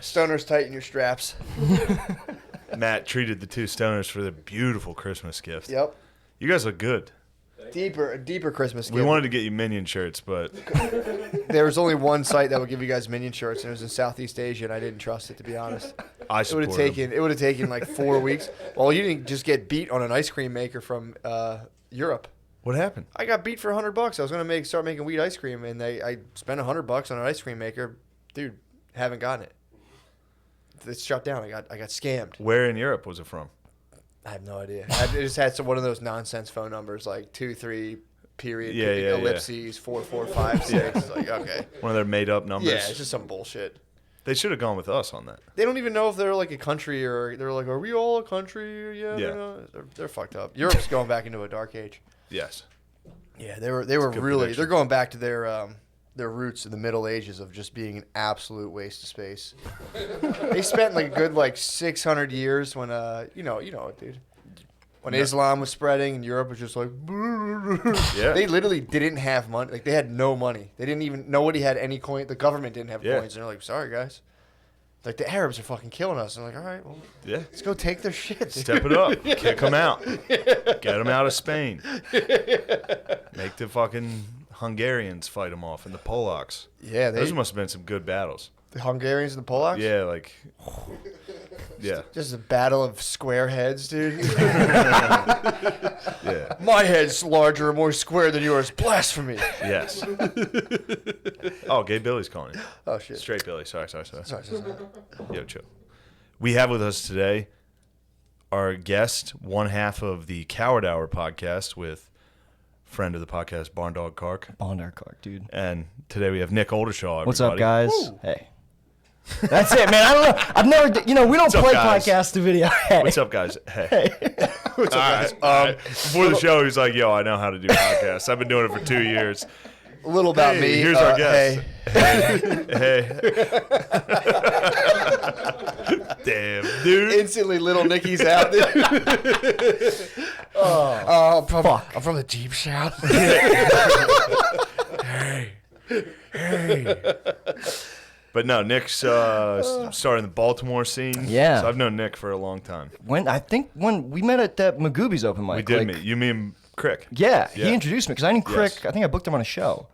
Stoners, tighten your straps. Matt treated the two stoners for the beautiful Christmas gift. Yep. You guys look good. A deeper Christmas gift. We wanted to get you Minion shirts, but There was only one site that would give you guys Minion shirts, and it was in Southeast Asia, and I didn't trust it, to be honest. It would have taken like 4 weeks. Well, you didn't just get beat on an ice cream maker from Europe. what happened? I got beat for $100. I was gonna start making wheat ice cream, and I spent $100 on an ice cream maker. Dude, haven't gotten it. It's shut down. I got scammed. Where in Europe was it from? I have no idea. I just had one of those nonsense phone numbers, like 23 period ellipses 4456. Like, okay. One of their made up numbers. Yeah, it's just some bullshit. They should have gone with us on that. They don't even know if they're like a country or they're like, are we all a country? Yeah. They're fucked up. Europe's going back into a dark age. Yes. Yeah, they were really. They're going back to their roots in the Middle Ages of just being an absolute waste of space. They spent like a good 600 years when you know it, dude. When Islam was spreading and Europe was just like, Yeah. They literally didn't have money. Like, they had no money. They didn't even, nobody had any coin. The government didn't have coins. And they're like, sorry, guys. Like, the Arabs are fucking killing us. And they're like, all right, well, let's go take their shit. Step it up. Kick them out. Get them out of Spain. Make the fucking Hungarians fight them off and the Polacks. Yeah. Those must have been some good battles. The Hungarians and the Polacks? Yeah, like... Yeah. Just a battle of square heads, dude. Yeah. My head's larger and more square than yours. Blasphemy. Yes. Oh, Gay Billy's calling you. Oh, shit. Straight Billy. Sorry. Sorry. Yo, chill. We have with us today our guest, one half of the Coward Hour podcast with friend of the podcast, Barn Dog Kark. Barn Dog Kark, dude. And today we have Nick Oldershaw. What's up, guys? Woo. Hey. That's it, man. I don't know. I've never, we don't play podcast to video. Hey. What's up, guys? Hey. What's up, guys? All right. Before the show, he's like, yo, I know how to do podcasts. I've been doing it for 2 years. A little about me. Here's our guest. Hey. Damn, dude. Instantly, little Nicky's out there. I'm from the deep south. Hey. But no, Nick's starting the Baltimore scene. Yeah. So I've known Nick for a long time. When we met at that Magooby's open mic. We did meet. You mean Crick? Yeah, he introduced me because I knew Crick. Yes. I think I booked him on a show,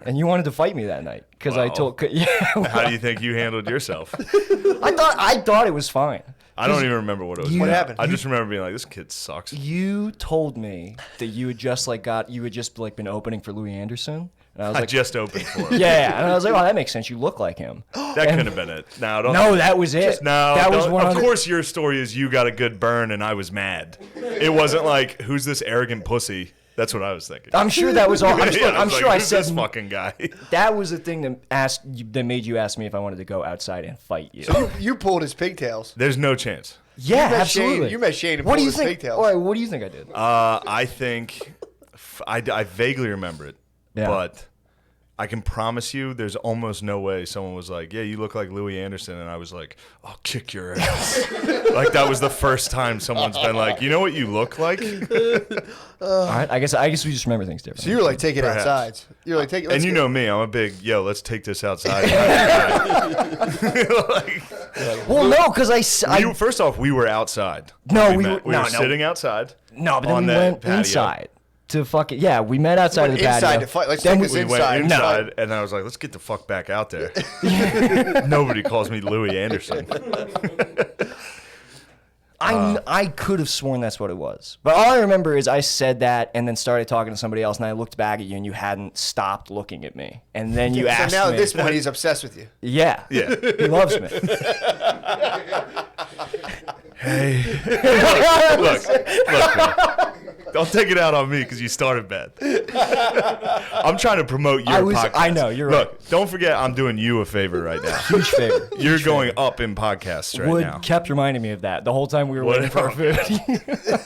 and you wanted to fight me that night because I told. How do you think you handled yourself? I thought it was fine. I don't even remember what it was. What happened? I just remember being like, this kid sucks. You told me that you had just been opening for Louie Anderson. And I was like, just opened for him. Yeah, and I was like, oh, that makes sense. You look like him. That couldn't have been it. No, that was it. That was one. Of course, your story is you got a good burn and I was mad. It wasn't like, who's this arrogant pussy? That's what I was thinking. I'm sure that was all. I'm sure I said this fucking guy. That was the thing that made you ask me if I wanted to go outside and fight you. So you pulled his pigtails. There's no chance. Yeah, absolutely. You met Shane and what pulled do you his think? pigtails. All right, what do you think I did? I think I vaguely remember it, Yeah. but I can promise you there's almost no way someone was like, yeah, you look like Louie Anderson, and I was like, I'll kick your ass. Like, that was the first time someone's been like, you know what you look like? All right, I guess we just rember things differently. So you were like, take it Perhaps. outside. You were like, take it. And you know me, I'm a big, let's take this outside. Well, no, because First off, we were outside. No, we we were sitting outside. No, but then on we that went patio. inside to fucking we met outside of the patio. Inside to fight. Let's Then take this We went inside. inside, and I was like, let's get the fuck back out there. Nobody calls me Louie Anderson. I could have sworn that's what it was. But all I remember is I said that and then started talking to somebody else, and I looked back at you, and you hadn't stopped looking at me. And then you asked me. So now at this point, he's obsessed with you. Yeah. Yeah. He loves me. Hey. Look, man. Don't take it out on me because you started bad. I'm trying to promote your podcast. I know, you're right. Look, don't forget I'm doing you a favor right now. Huge favor. You're going up in podcasts right Wood now. kept reminding me of that the whole time we were waiting for our Whatever. food.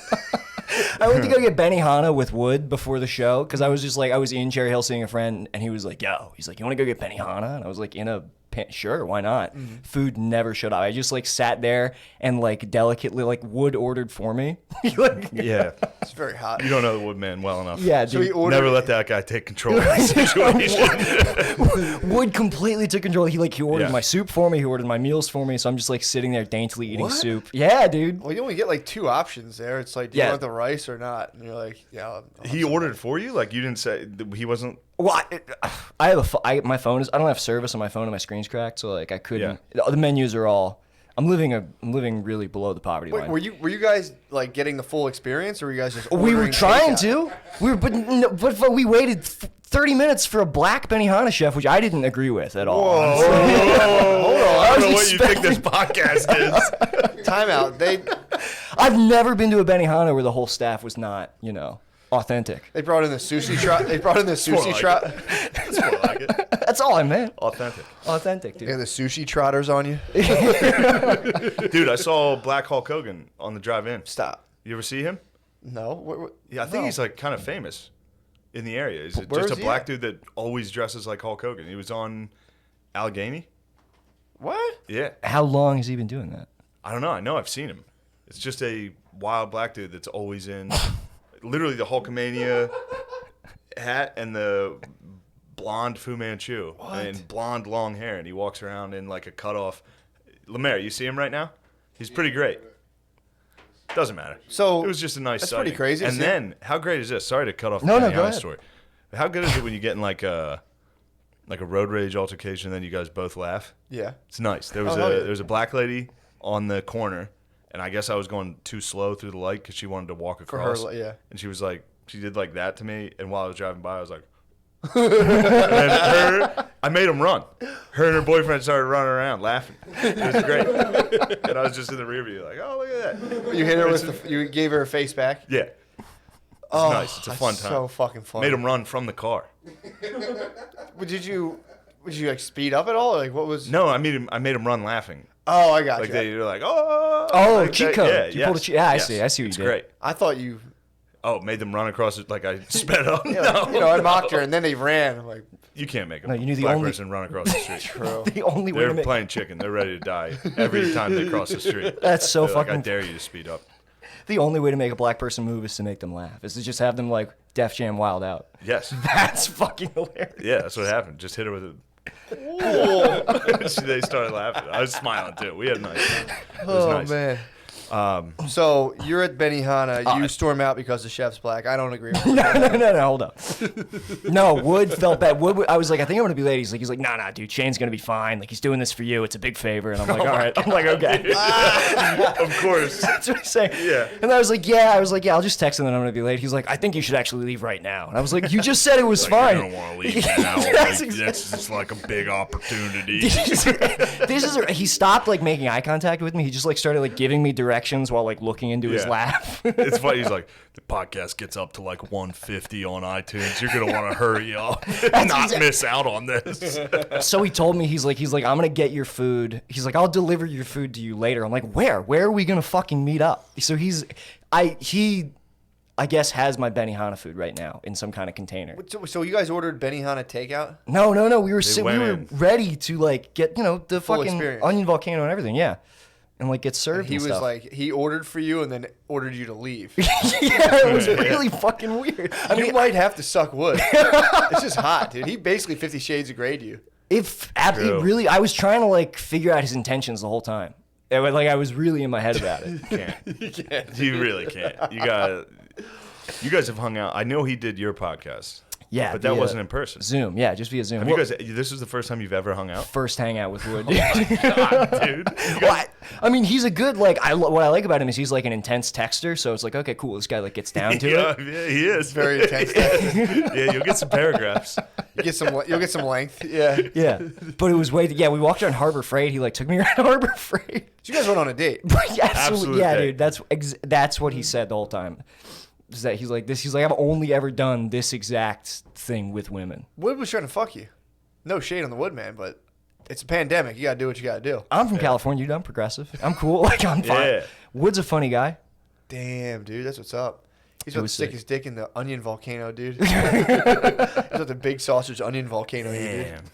I went to go get Benihana with Wood before the show because I was just like, I was in Cherry Hill seeing a friend, and he was like, yo, he's like, you want to go get Benihana? And I was like, in a Sure, why not? Food never showed up. I just like sat there and like delicately like Wood ordered for me. Like, Yeah. It's very hot. You don't know the Woodman well enough. yeah, So dude. he ordered. Never let that guy take control of the situation. Wood completely took control. He ordered Yeah. my soup for me. He ordered my meals for me. So I'm just like sitting there daintily eating What? soup. Yeah, dude. Well, you only get like 2 options there. It's like, do you Yeah. want the rice or not? And you're like, yeah. I'll have He some ordered rice. for you? Like, you didn't say, he wasn't. Well, I have my phone is. I don't have service on my phone and my screen's cracked. So like I couldn't. The menus are all. I'm living really below the poverty Wait, line. were you guys like getting the full experience, or were you guys just? We were ordering trying takeout? to. We were, but we waited 30 minutes for a black Benihana chef, which I didn't agree with at all. honestly. Hold on. I don't know was what you think this podcast is. Timeout. I've never been to a Benihana where the whole staff was not, authentic. They brought in the sushi trot. They brought in the sushi like trot. That's more like it. That's all I meant. Authentic. Authentic, dude. They had the sushi trotters on you. Dude, I saw Black Hulk Hogan on the drive-in. Stop. You ever see him? No. What, Yeah, I think no. he's like kind of famous in the area. Is it Where just is a he black at? dude that always dresses like Hulk Hogan? He was on Allegheny. What? Yeah. How long has he been doing that? I don't know. I know I've seen him. It's just a wild black dude that's always in literally the Hulkamania hat and the blonde Fu Manchu and blonde long hair, and he walks around in like a cutoff. LeMaire, you see him right now? He's pretty great. Doesn't matter. So it was just a nice that's sighting. pretty crazy. And See? then, how great is this? Sorry to cut off the No, Benihana go ahead. story. How good is it when you get in like a road rage altercation and then you guys both laugh? Yeah. It's nice. There was Oh, hell yeah. there was a black lady on the corner, and I guess I was going too slow through the light because she wanted to walk For across. her, yeah. And she was like, she did like that to me, and while I was driving by, I was like, and then I made them run. Her and her boyfriend started running around laughing. It was great. And I was just in the rear view like, oh, look at that. You hit her with you gave her a face back. Yeah. It's nice. It's a fun time. So fucking fun. Made them run from the car. Did you like speed up at all? Or like what was? No, I made them run laughing. Oh, I got Like you. they were like, oh. Oh, like cheat that. code. Yeah, You pulled a yes, cheat- yeah, I yes. see. I see what you It's did. great. I thought you, Oh, made them run across it like I sped up. I mocked her and then they ran. I'm like, You can't make a No, you knew the black only- person run across the street. bro. The only way They're to make playing chicken. They're ready to die every time they cross the street. That's so They're like, I fucking. dare you to speed up. The only way to make a black person move is to make them laugh. Is to just have them like Def Jam Wild Out. Yes. That's fucking hilarious. Yeah, that's what happened. Just hit her with a. They started laughing. I was smiling too. We had a nice time. It was Oh nice. man. So you're at Benihana. You storm out because the chef's black. I don't agree with you. No, hold up. No, Wood felt bad. I was like, I think I'm gonna be late. He's like, nah, dude, Shane's gonna be fine. Like, he's doing this for you. It's a big favor. And I'm like, all right. I'm like, okay. Of course. That's what he's saying. Yeah. And I was like, yeah, I'll just text him that I'm gonna be late. He's like, I think you should actually leave right now. And I was like, you just said it was Like, fine. you don't want to leave now. That's Like, exactly- this is like a big opportunity. He stopped like making eye contact with me. He just like started like giving me directions while like looking into his Yeah. lap. It's funny. He's like, the podcast gets up to like 150 on iTunes. You're gonna want to hurry up and not miss out on this. So he told me, he's like, I'm gonna get your food. He's like, I'll deliver your food to you later. I'm like, where? Where are we gonna fucking meet up? So I guess has my Benihana food right now in some kind of container. So you guys ordered Benihana takeout? No. We were went we were in. ready to like get the Full fucking experience. onion volcano and everything. Yeah. And like get served. He and was stuff. like, he ordered for you and then ordered you to leave. yeah, it was really fucking weird. I You mean, might have to suck wood. It's just hot, dude. He basically 50 Shades of Grey to you. it True. really, I was trying to like figure out his intentions the whole time. I was really in my head about it. Can't. You really can't. You guys have hung out. I know he did your podcast. Yeah, But that via wasn't in person. Zoom, yeah, just via Zoom. Have Well, you guys? This is the first time you've ever hung out, first hangout with Wood. dude. Well, I mean, he's a good what I like about him is he's like an intense texter. So it's like, okay, cool. This guy like gets down to Yeah, it. yeah, he is Very intense. Yeah, you'll get some paragraphs. You'll get some length. Yeah. Yeah, but it was we walked around Harbor Freight. He like took me around Harbor Freight. So you guys went on a date. Absolutely, yeah, date. dude. That's what he said the whole time. Is that he's like this? He's like, I've only ever done this exact thing with women. Wood was trying to fuck you. No shade on the Woodman, but it's a pandemic. You gotta do what you gotta do. I'm from California, dude. I'm progressive. I'm cool. Like I'm fine. Yeah. Wood's a funny guy. Damn, dude, that's what's up. He's about to was stick sick. his dick in the onion volcano, dude. He's about the big sausage onion volcano, here, dude. Damn.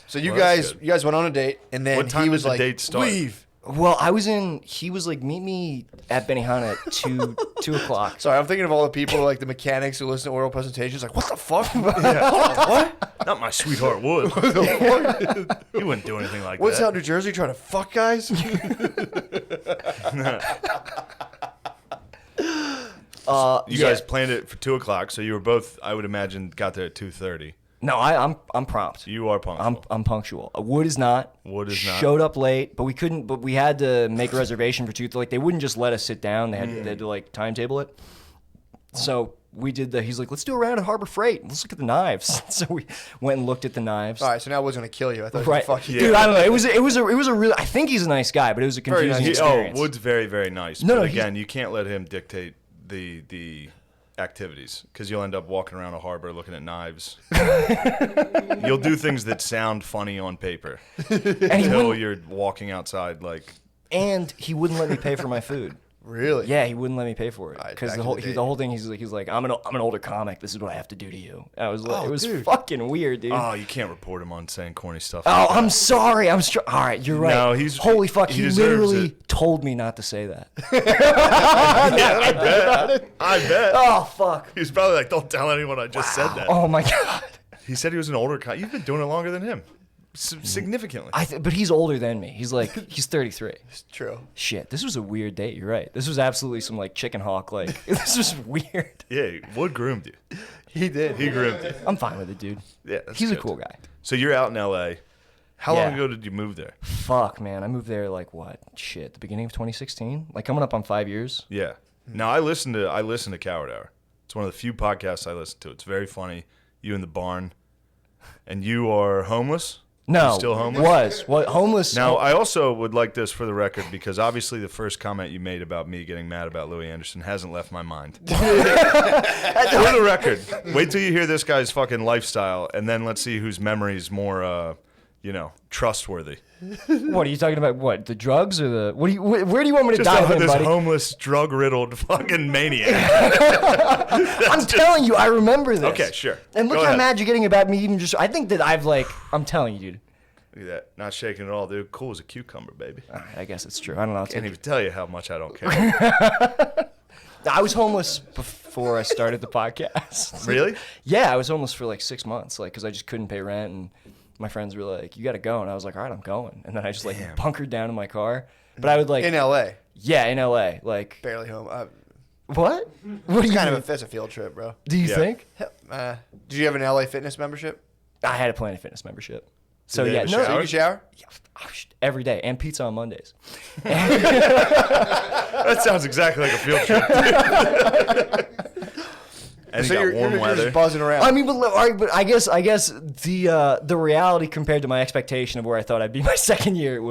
So you Well, that's guys went on a date, and then What time he was did the like, date start? leave. Well, he was like, meet me at Benihana at 2 o'clock. Sorry, I'm thinking of all the people, like the mechanics who listen to oral presentations, like, what the fuck? What? Not my sweetheart would. He wouldn't do anything like What's that. out in New Jersey trying to fuck guys? You guys planned it for 2 o'clock, so you were both, I would imagine, got there at 2:30. No, I'm prompt. You are punctual. I'm punctual. Wood is not. Wood is not. Showed up late, but we couldn't. But we had to make a reservation for 2. Like they wouldn't just let us sit down. They had to like timetable it. So we did he's like, let's do a round at Harbor Freight. Let's look at the knives. So we went and looked at the knives. All right, so now Wood's going to kill you. I thought he was Right, going to fuck you. dude. I don't know. It was a real. I think he's a nice guy, but it was a Very confusing nice. experience. Wood's very, very nice. No, but no, again, you can't let him dictate the activities because you'll end up walking around a harbor looking at knives. You'll do things that sound funny on paper until you're walking outside like. And he wouldn't let me pay for my food. Really? Yeah, he wouldn't let me pay for it All right, because back the to whole the date. the whole thing. He's like, I'm an older comic. This is what I have to do to you. I was like, Oh, it was dude. fucking weird, dude. Oh, you can't report him on saying corny stuff. Oh, like that. I'm sorry. All right, you're right. No, he's- holy fuck. he He deserves literally it. told me not to say that. Yeah, I bet. I bet. Oh fuck. He was probably like, "Don't tell anyone I just said that." Oh my god. He said he was an older guy. You've been doing it longer than him, significantly. But he's older than me. He's 33. It's true. Shit, this was a weird date. You're right. This was absolutely some like chicken hawk. Like this was weird. Yeah, Wood groomed you. He did. He groomed you. I'm fine with it, dude. Yeah, that's He's a good. cool guy. So you're out in L.A. How Yeah. long ago did you move there? Fuck, man. I moved there like what? Shit, the beginning of 2016. Like coming up on 5 years. Yeah. Now I listen to Coward Hour. It's one of the few podcasts I listen to. It's very funny. You in the barn, and you are homeless. No, You still homeless? What homeless? Now, I also would like this for the record because obviously the first comment you made about me getting mad about Louie Anderson hasn't left my mind. For the record, wait till you hear this guy's fucking lifestyle, and then let's see whose memory is more, trustworthy. What are you talking about? What, the drugs or the? What do you? Where do you want me to Just dive in, this buddy? homeless, drug-riddled fucking maniac. I'm telling you, I remember this. Okay, sure. And look Go how ahead. mad you're getting about me. Even just, I think that I'm telling you, dude. Look at that. Not shaking at all, dude. Cool as a cucumber, baby. All right, I guess it's true. I don't know. Can't even tell you how much I don't care. I was homeless before I started the podcast. Really? Yeah, I was homeless for like 6 months, like because I just couldn't pay rent, and my friends were like, "You got to go," and I was like, "All right, I'm going." And then I just like Damn. bunkered down in my car. But I would like, In L.A. yeah, in LA, like Barely home. what? What do you That's a field trip, bro. do? You Yeah. think? Did you have an LA Fitness membership? I had a Planet Fitness membership. So they yeah, have a no, So you could shower? every day, and pizza on Mondays. That sounds exactly like a field trip. And So you got you're warm weather. just buzzing around. I mean, but I guess the reality compared to my expectation of where I thought I'd be my second year, it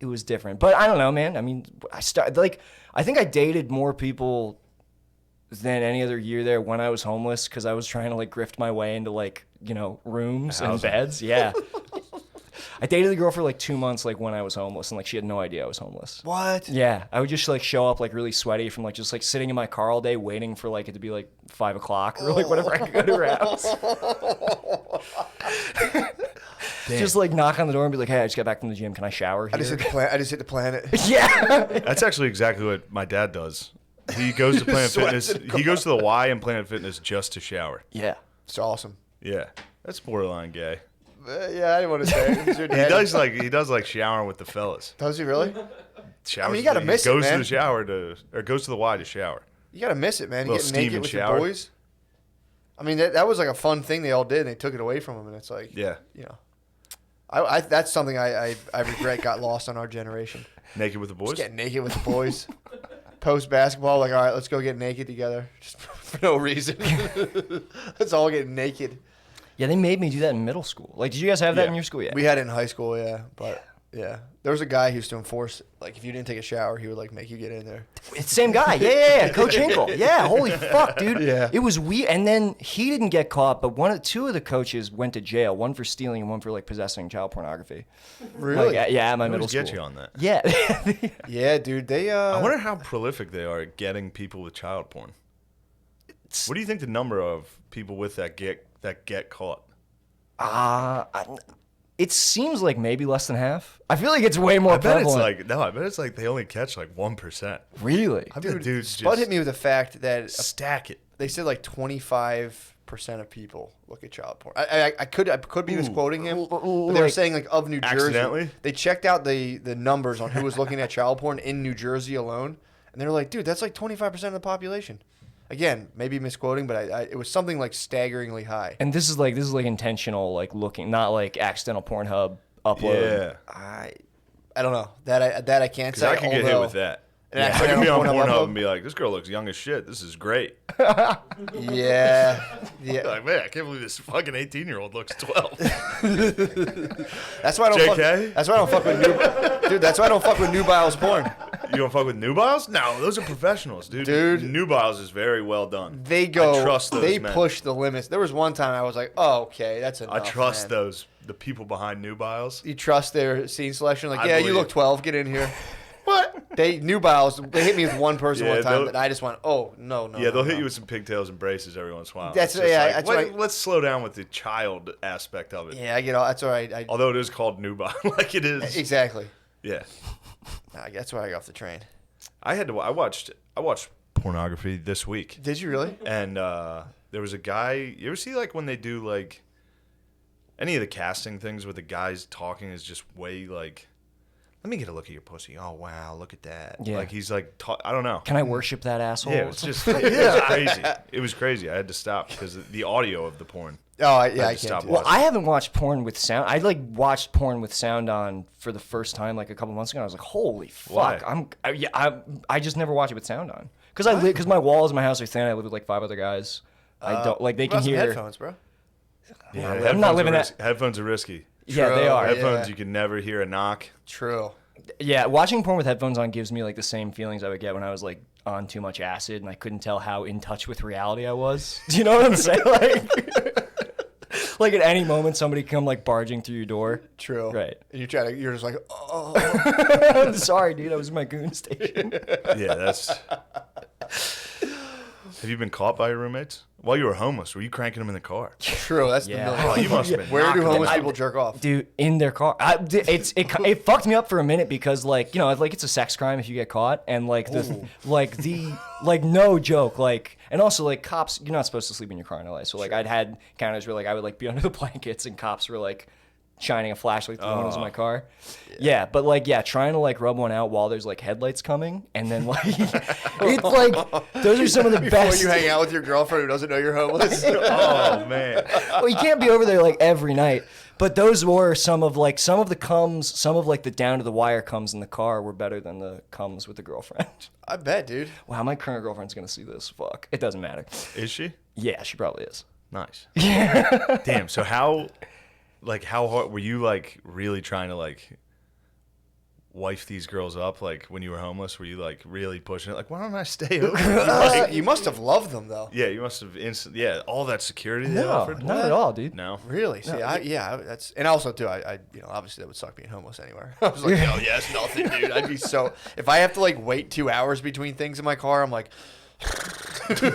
was different. But I don't know, man. I mean, I think I dated more people than any other year there when I was homeless because I was trying to like grift my way into like rooms and Housing. beds. Yeah. I dated a girl for like 2 months, like when I was homeless, and like she had no idea I was homeless. What? Yeah, I would just like show up like really sweaty from like just like sitting in my car all day waiting for like it to be like 5 o'clock or like whatever I could go to her house. Just like knock on the door and be like, "Hey, I just got back from the gym. Can I shower here?" I just hit the planet. Yeah. That's actually exactly what my dad does. He goes to Planet Sweats Fitness. in the He goes to the Y in Planet Fitness just to shower. Yeah. It's awesome. Yeah, that's borderline gay. Yeah, I didn't want to say it. It's your He dad. does like showering with the fellas. Does he really? Showers, you gotta miss it, goes man. to the shower or goes to the Y to shower. You gotta miss it, man. You Little get steam naked and with shower. your boys. I mean, that was like a fun thing they all did, and they took it away from them, and it's like, Yeah, I that's something I regret got lost on our generation. naked with the boys. Just getting naked with the boys. Post basketball, like, all right, let's go get naked together, just for no reason. Let's all get naked. Yeah, they made me do that in middle school. Like, did you guys have that Yeah. in your school? Yeah. We had it in high school, yeah, but yeah, there was a guy who used to enforce, like, if you didn't take a shower, he would like make you get in there. It's the same guy. Yeah. Coach Hinkle. Yeah, holy fuck, dude. Yeah. It was weird. And then he didn't get caught, but two of the coaches went to jail, one for stealing and one for like possessing child pornography. Really? Like, yeah, at my They middle always school. get you on that. Yeah. Yeah, dude. They I wonder how prolific they are at getting people with child porn. What do you think the number of people with that get caught? It seems like maybe less than half. I feel like it's way more I bet prevalent. it's like they only catch like 1%. Really? I bet dudes Spud just hit me with the fact that stack it. they said like 25% of people look at child porn. I could be misquoting him. But they were saying like of New Jersey. Accidentally? They checked out the numbers on who was looking at child porn in New Jersey alone, and they were like, dude, that's like 25% of the population. Again, maybe misquoting, but it was something like staggeringly high. And this is like intentional like looking, not like accidental Pornhub upload. Yeah. I don't know that I can't say. Because I can get hit with that. An I accidental can be on Pornhub Pornhub upload? and be like, this girl looks young as shit. This is great. Yeah. Like, man, I can't believe this fucking 18-year-old looks 12. That's why I don't JK? That's why I don't fuck with dude. That's why I don't fuck with nubiles porn. You don't fuck with nubiles? No, those are professionals, dude. Dude. Nubiles is very well done. They go. I trust those they men. push the limits. There was one time I was like, oh, okay, that's enough. I trust man. the people behind nubiles. You trust their scene selection? Like, I yeah, you believe. look 12. Get in here. What? Nubiles. They hit me with one person Yeah, one time, they'll- that I just went, oh no. Yeah, they'll hit no. you with some pigtails and braces every once in a while. That's- It's just yeah, like, that's wait, right. let's slow down with the child aspect of it. Yeah, I get all. That's all right. Although it is called nubile, like it is. Exactly. Yeah. Nah, that's why I got off the train. I watched pornography this week. Did you really? And there was a guy. You ever see like when they do like any of the casting things where the guys talking is just way like, let me get a look at your pussy. Oh wow, look at that. Yeah. Like he's like, I don't know. Can I worship that asshole? Yeah, it was just it was crazy. It was crazy. I had to stop because of the audio of the porn. Oh, I to can't stop do that. Well, I haven't watched porn with sound. I like watched porn with sound on for the first time like a couple months ago. And I was like, holy fuck! Why? I just never watch it with sound on because my walls in my house are thin. I live with like 5 other guys. I don't like they What can about some hear. headphones, bro. Yeah, I'm not living that. Headphones are risky. Yeah, they True. are. Headphones, Yeah. you can never hear a knock. True. Yeah, watching porn with headphones on gives me like the same feelings I would get when I was like on too much acid and I couldn't tell how in touch with reality I was. Do you know what I'm saying? Like at any moment somebody come like barging through your door. True. Right. And you're just like, oh. I'm sorry, dude. I was in my goon station. Yeah, that's. Have you been caught by your roommates while you were homeless? Were you cranking them in the car? True. That's Yeah. the million. Oh, you must have been. Where do knocking them homeless out. people jerk off? Dude, in their car. It fucked me up for a minute because like, you know, like it's a sex crime if you get caught and like no joke, like, and also like cops, you're not supposed to sleep in your car in LA. So like I'd had encounters where like I would like be under the blankets and cops were like shining a flashlight through the windows of my car. Yeah, but like trying to like rub one out while there's like headlights coming and then like it's like those are some of the Before best. you hang out with your girlfriend who doesn't know you're homeless. Oh man. Well, you can't be over there like every night. But those were some of the comes, some of like the down to the wire comes in the car were better than the comes with the girlfriend. I bet, dude. Wow, my current girlfriend's gonna see this. Fuck, it doesn't matter. Is she? Yeah, she probably is. Nice. Yeah. Damn. So how hard were you like really trying to like wife these girls up? Like when you were homeless, were you like really pushing it? Like, why don't I stay over? You must have loved them though. Yeah, you must have all that security they No, offered. not at all, dude. No. Really? See, that's, and also too, I obviously that would suck being homeless anywhere. I was like, no, yeah, it's nothing, dude. I'd be so, if I have to like wait 2 hours between things in my car, I'm like,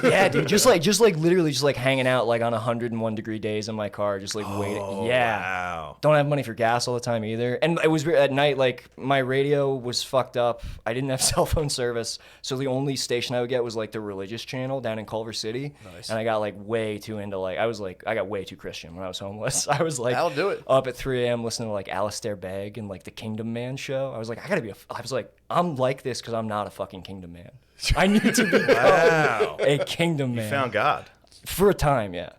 Yeah, dude, just like literally just like hanging out like on 101 degree days in my car, just like waiting. Yeah. Wow. Don't have money for gas all the time either. And it was weird at night, like my radio was fucked up. I didn't have cell phone service. So the only station I would get was like the religious channel down in Culver City. Nice. And I got like way too into like, I got way too Christian when I was homeless. I was like, That'll do it. up at 3 a.m. listening to like Alistair Begg and like the Kingdom Man show. I was like, I'm like this because I'm not a fucking Kingdom Man. I need to be Wow. a Kingdom Man. You found God. For a time, yeah.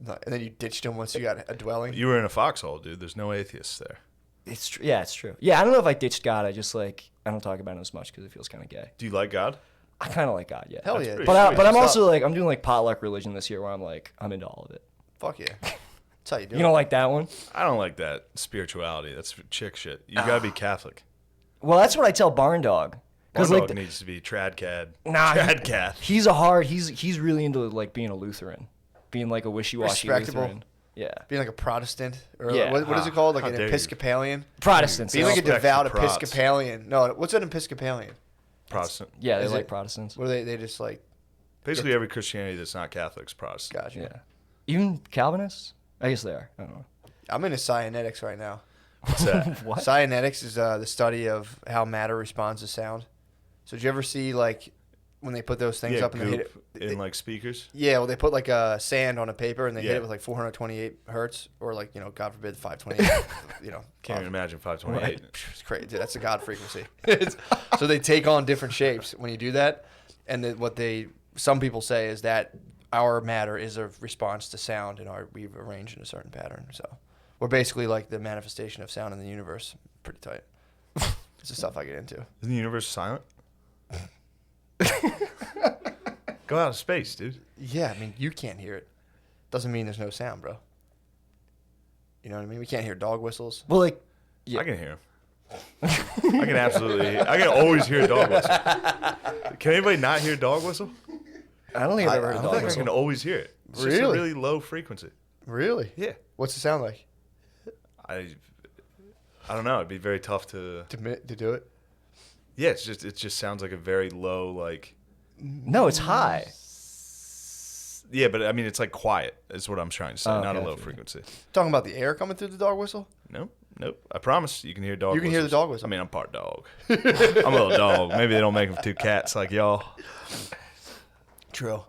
no, and then you ditched him once you got a dwelling. You were in a foxhole, dude. There's no atheists there. It's true. Yeah, it's true. Yeah, I don't know if I ditched God. I just like I don't talk about it as much because it feels kind of gay. Do you like God? I kind of like God, yeah. Hell That's yeah. pretty But sweet. but I'm What's also up? like I'm doing like potluck religion this year where I'm into all of it. Fuck yeah. That's how you do You it. don't like that one? I don't like that spirituality. That's chick shit. You gotta be Catholic. Well, that's what I tell Barn Dog. Because Because like needs to be trad cad. Nah, trad cat. he's really into like being a Lutheran, being like a wishy-washy Respectable. Lutheran. Yeah, Being like a Protestant or Yeah. what is it called? Like How an dare you. Episcopalian? Protestants. Being like a Respect devout the Prots. Episcopalian. No, what's an Episcopalian? Protestant. yeah, they Is like it- Protestants. Where they just like, Basically every Christianity that's not Catholic is Protestant. gotcha. Yeah, even Calvinists. I guess they are. I don't know. I'm into cyanetics right now. What's that? What? Cyanetics is the study of how matter responds to sound. So did you ever see like when they put those things Yeah, up and they hit goop it? in like speakers. Yeah, well, they put like sand on a paper and they hit Yeah. it with like 428 hertz or like, God forbid, 528. Can't even imagine 528. It's crazy. Dude, that's the God frequency. So they take on different shapes when you do that. And some people say is that our matter is a response to sound and we've arranged in a certain pattern. So we're basically like the manifestation of sound in the universe. Pretty tight. It's the stuff I get into. Isn't the universe silent? Go out of space, dude. Yeah, I mean, you can't hear it. Doesn't mean there's no sound, bro. You know what I mean? We can't hear dog whistles. Well, like, yeah. I can hear him. I can always hear a dog whistle. Can anybody not hear a dog whistle? I don't think I've ever I heard a don't dog I think I whistle. can always hear it. It's just a Really? really low frequency. Really? Yeah. What's it sound like I don't know. It'd be very tough to. to do it? Yeah, it just sounds like a very low like. No, it's high. Yeah, but I mean it's like quiet. Is what I'm trying to say, Oh, not a okay, low I see. frequency. Talking about the air coming through the dog whistle? Nope. I promise you can hear dog. You can hear the whistles. dog whistle. I mean, I'm part dog. I'm a little dog. Maybe they don't make them 2 cats like y'all. True.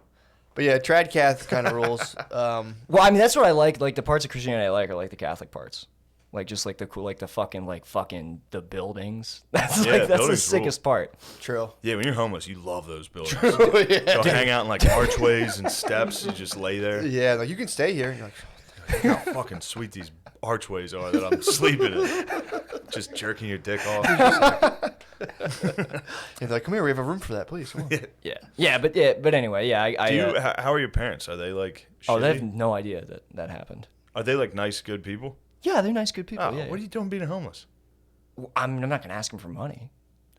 But yeah, Tradcath kind of rules. Well, I mean, that's what I like. Like, the parts of Christianity I like are like the Catholic parts. Like, just like the cool, like the fucking the buildings. That's Yeah, like, that's the buildings rule. sickest part. True. Yeah, when you're homeless, you love those buildings. yeah. Go hang out in like archways and steps. You just lay there. Yeah, like you can stay here. You're like, Look how fucking sweet these archways are that I'm sleeping in. Just jerking your dick off. you're like, come here, we have a room for that, please. Come on. Yeah, but anyway, yeah. How are your parents? Are they like? Oh, they shitty? have no idea that happened. Are they like nice, good people? Yeah, they're nice, good people. Oh, yeah, what are you doing being homeless? I'm not gonna ask them for money.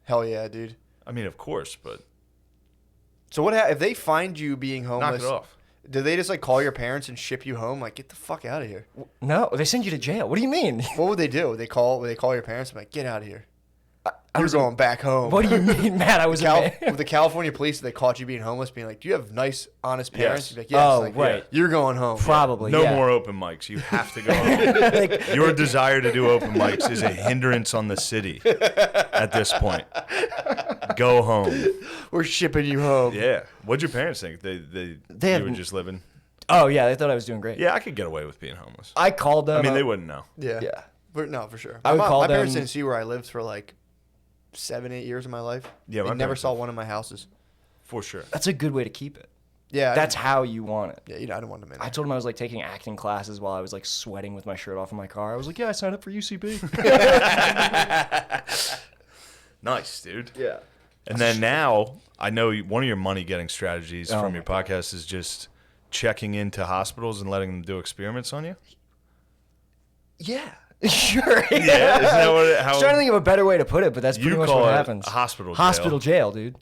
Hell yeah, dude. I mean, of course, but So if they find you being homeless? knock it off. Do they just like call your parents and ship you home? Like, get the fuck out of here. No, they send you to jail. What do you mean? What would they do? Would they call your parents and be like, get out of here? I You're was going back home. What do you mean, Matt? I was With the California police, they caught you being homeless, being like, do you have nice, honest parents? Yes. You'd be like, yes. Oh, Like, right. You're going home. Probably. No yeah. more open mics. You have to go home. Your desire to do open mics is a hindrance on the city at this point. Go home. We're shipping you home. Yeah. What'd your parents think? They you have- were just living. Oh yeah, they thought I was doing great. Yeah, I could get away with being homeless. I called them. I mean, they wouldn't know. Yeah. Yeah. No, for sure. I would call my parents them- didn't see where I lived for like 7-8 years of my life. Yeah, They my never parents saw did. one of my houses. For sure. That's a good way to keep it. Yeah. That's how you want it. Yeah, I didn't want them in I there. told him I was like taking acting classes while I was like sweating with my shirt off in my car. I was like, yeah, I signed up for UCB. Nice, dude. yeah. And then now, I know one of your money-getting strategies Oh from my your podcast is just checking into hospitals and letting them do experiments on you. Yeah. Sure. Yeah, isn't that what I was trying to think of a better way to put it, but that's pretty You much call what it happens. hospital jail. Hospital jail, dude.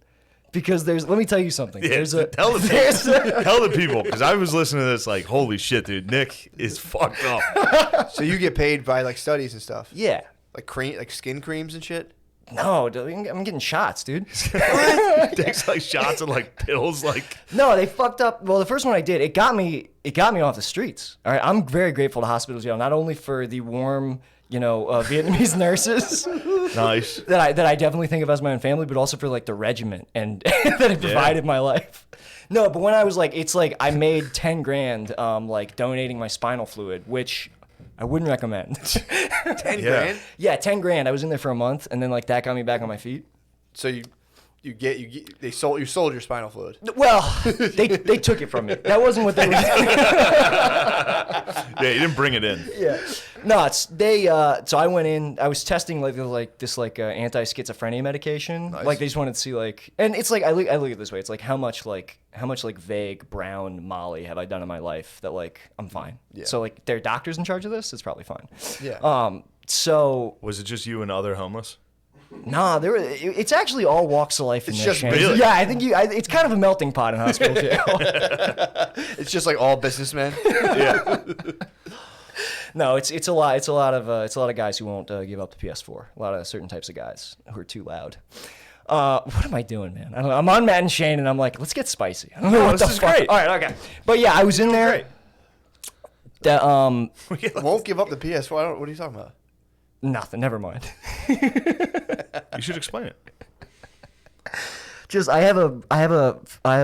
Because let me tell you something. Yeah, There's a tell the there's a- Tell the people, because I was listening to this like, holy shit, dude, Nick is fucked up. So you get paid by like studies and stuff, yeah. like skin creams and shit. No, dude, I'm getting shots, dude. Takes like shots and like pills, like No, they fucked up. Well, the first one I did, it got me off the streets. All right, I'm very grateful to hospital jail, not only for the warm, Vietnamese nurses nice. that I definitely think of as my own family, but also for like the regiment and that it provided my life. No, but when I was like, it's like I made 10 grand, like donating my spinal fluid, which I wouldn't recommend. 10 Yeah. grand. Yeah, 10 grand. I was in there for a month, and then like that got me back on my feet. So you sold your spinal fluid. Well, they took it from me. That wasn't what they were doing. Yeah, you didn't bring it in. Yeah. No, it's they. So I went in. I was testing this anti-schizophrenia medication. Nice. Like they just wanted to see like, and it's like I look at it this way. It's like how much vague brown Molly have I done in my life that like I'm fine. Yeah. So like there are doctors in charge of this. It's probably fine. Yeah. So Was it just you and other homeless? nah, it's actually all walks of life in It's there. just Shane. really? Yeah, I think it's kind of a melting pot in hospital jail. It's just like all businessmen. Yeah. No, it's a lot of guys who won't give up the PS4. A lot of certain types of guys who are too loud. What am I doing, man? I don't know. I'm on Matt and Shane, and I'm like, let's get spicy. I don't know what this the is fuck. great. All right, okay. But yeah, I was in there. Great. That Won't give up the PS4. What are you talking about? nothing. Never mind. You should explain it. Just I have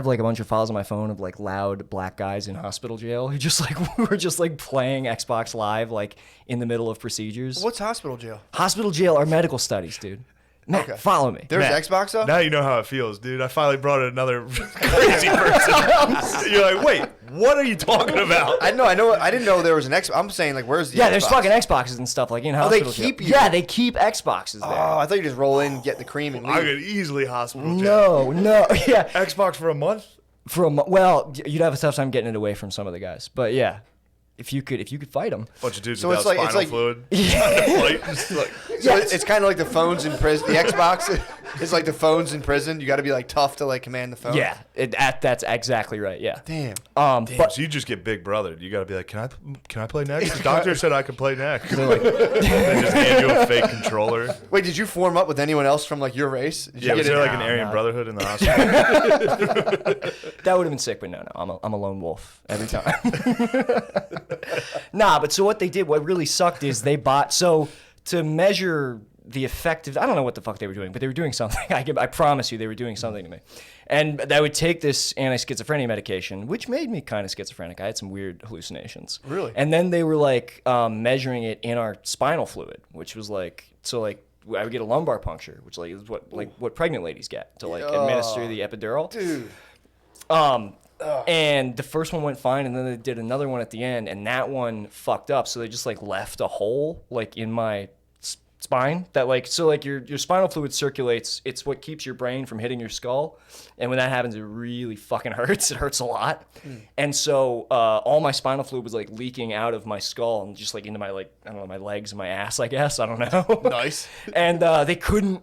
like a bunch of files on my phone of like loud black guys in hospital jail who just like were just like playing Xbox Live like in the middle of procedures. What's hospital jail? Hospital jail are medical studies, dude. Matt, Okay. follow me. There's Matt, Xbox though? Now you know how it feels, dude. I finally brought another crazy person. You're like, wait, what are you talking about? I know. I didn't know there was an Xbox. I'm saying like, where's the Yeah, Xbox? there's fucking Xboxes and stuff like in they hospital keep jail. you- Yeah, they keep Xboxes there. Oh, I thought you just roll in, get the cream, and leave. I could easily hospital jail. No, yeah. Xbox for a month? Well, you'd have a tough time getting it away from some of the guys, but yeah, if you could fight them. Bunch of dudes So without it's like- spinal fluid. So it's kind of like the phones in prison. The Xbox is like the phones in prison. You got to be like tough to like command the phone. Yeah, that's exactly right. Yeah. Damn. But So you just get big brothered. You got to be like, can I play next? The doctor said I could play next. they're like, They just hand you a fake controller. Wait, did you form up with anyone else from like your race? Did Yeah, you was get there in- like an Aryan no. Brotherhood in the hospital? that would have been sick, but no, I'm a lone wolf every time. Nah, but so what they did, what really sucked is they bought, so to measure the effective, I don't know what the fuck they were doing, but they were doing something. I promise you they were doing something to me. And they would take this anti-schizophrenia medication, which made me kind of schizophrenic. I had some weird hallucinations. Really? And then they were like measuring it in our spinal fluid, which was like, so like, I would get a lumbar puncture, which like is what pregnant ladies get to like administer the epidural. Dude. And the first one went fine, and then they did another one at the end, and that one fucked up. So they just like left a hole like in my spine that like, so like your spinal fluid circulates. It's what keeps your brain from hitting your skull, and when that happens, it really fucking hurts. It hurts a lot. And so all my spinal fluid was like leaking out of my skull and just like into my like, I don't know, my legs and my ass, I guess. I don't know. Nice. And they couldn't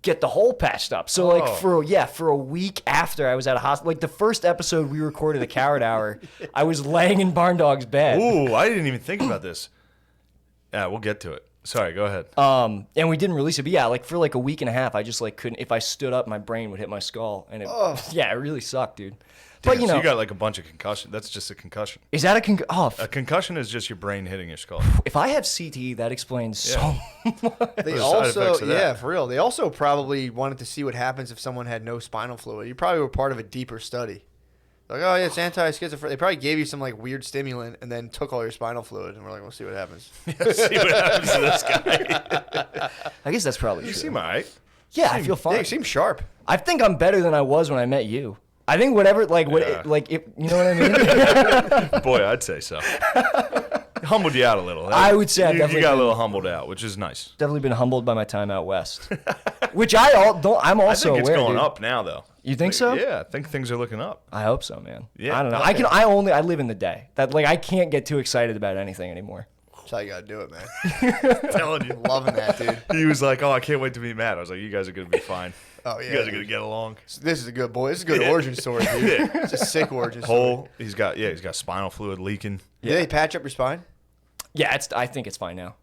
get the hole patched up. So like for a week after I was at a hospital, like the first episode we recorded, the Coward Hour, I was laying in Barn Dog's bed. Ooh, I didn't even think about this. Yeah, we'll get to it. Sorry, go ahead. And we didn't release it, but yeah, like for like a week and a half, I just like couldn't. If I stood up, my brain would hit my skull, and it yeah, it really sucked, dude. But Damn, you so know, you got like a bunch of concussion. That's just a concussion. is that a A concussion is just your brain hitting your skull. if I have CTE, that explains so. They What are the side also, effects of that? yeah, for real. They also probably wanted to see what happens if someone had no spinal fluid. You probably were part of a deeper study. Like, oh yeah, it's anti-schizophrenia. They probably gave you some like weird stimulant and then took all your spinal fluid, and we're like, we'll see what happens. See what happens to this guy. I guess that's probably You true. seem all right. Yeah, I feel fine. Yeah, you seem sharp. I think I'm better than I was when I met you. I think whatever, like, Yeah. you know what I mean? Boy, I'd say so. Humbled you out a little. I would say I've you definitely got a been- little humbled out, which is nice. Definitely been humbled by my time out west, which I'm I also think it's aware, going dude. up now, though. You think so? Yeah, I think things are looking up. I hope so, man. Yeah, I don't know. okay. I live in the day. That like I can't get too excited about anything anymore. That's how you gotta do it, man. telling you. Loving that, dude. He was like, "Oh, I can't wait to meet Matt." I was like, "You guys are gonna be fine. Oh yeah. You guys are dude. gonna get along." This is a good boy. This is a good origin story, dude. It's a sick origin story. Hole. He's got spinal fluid leaking. Did they patch up your spine? Yeah, I think it's fine now.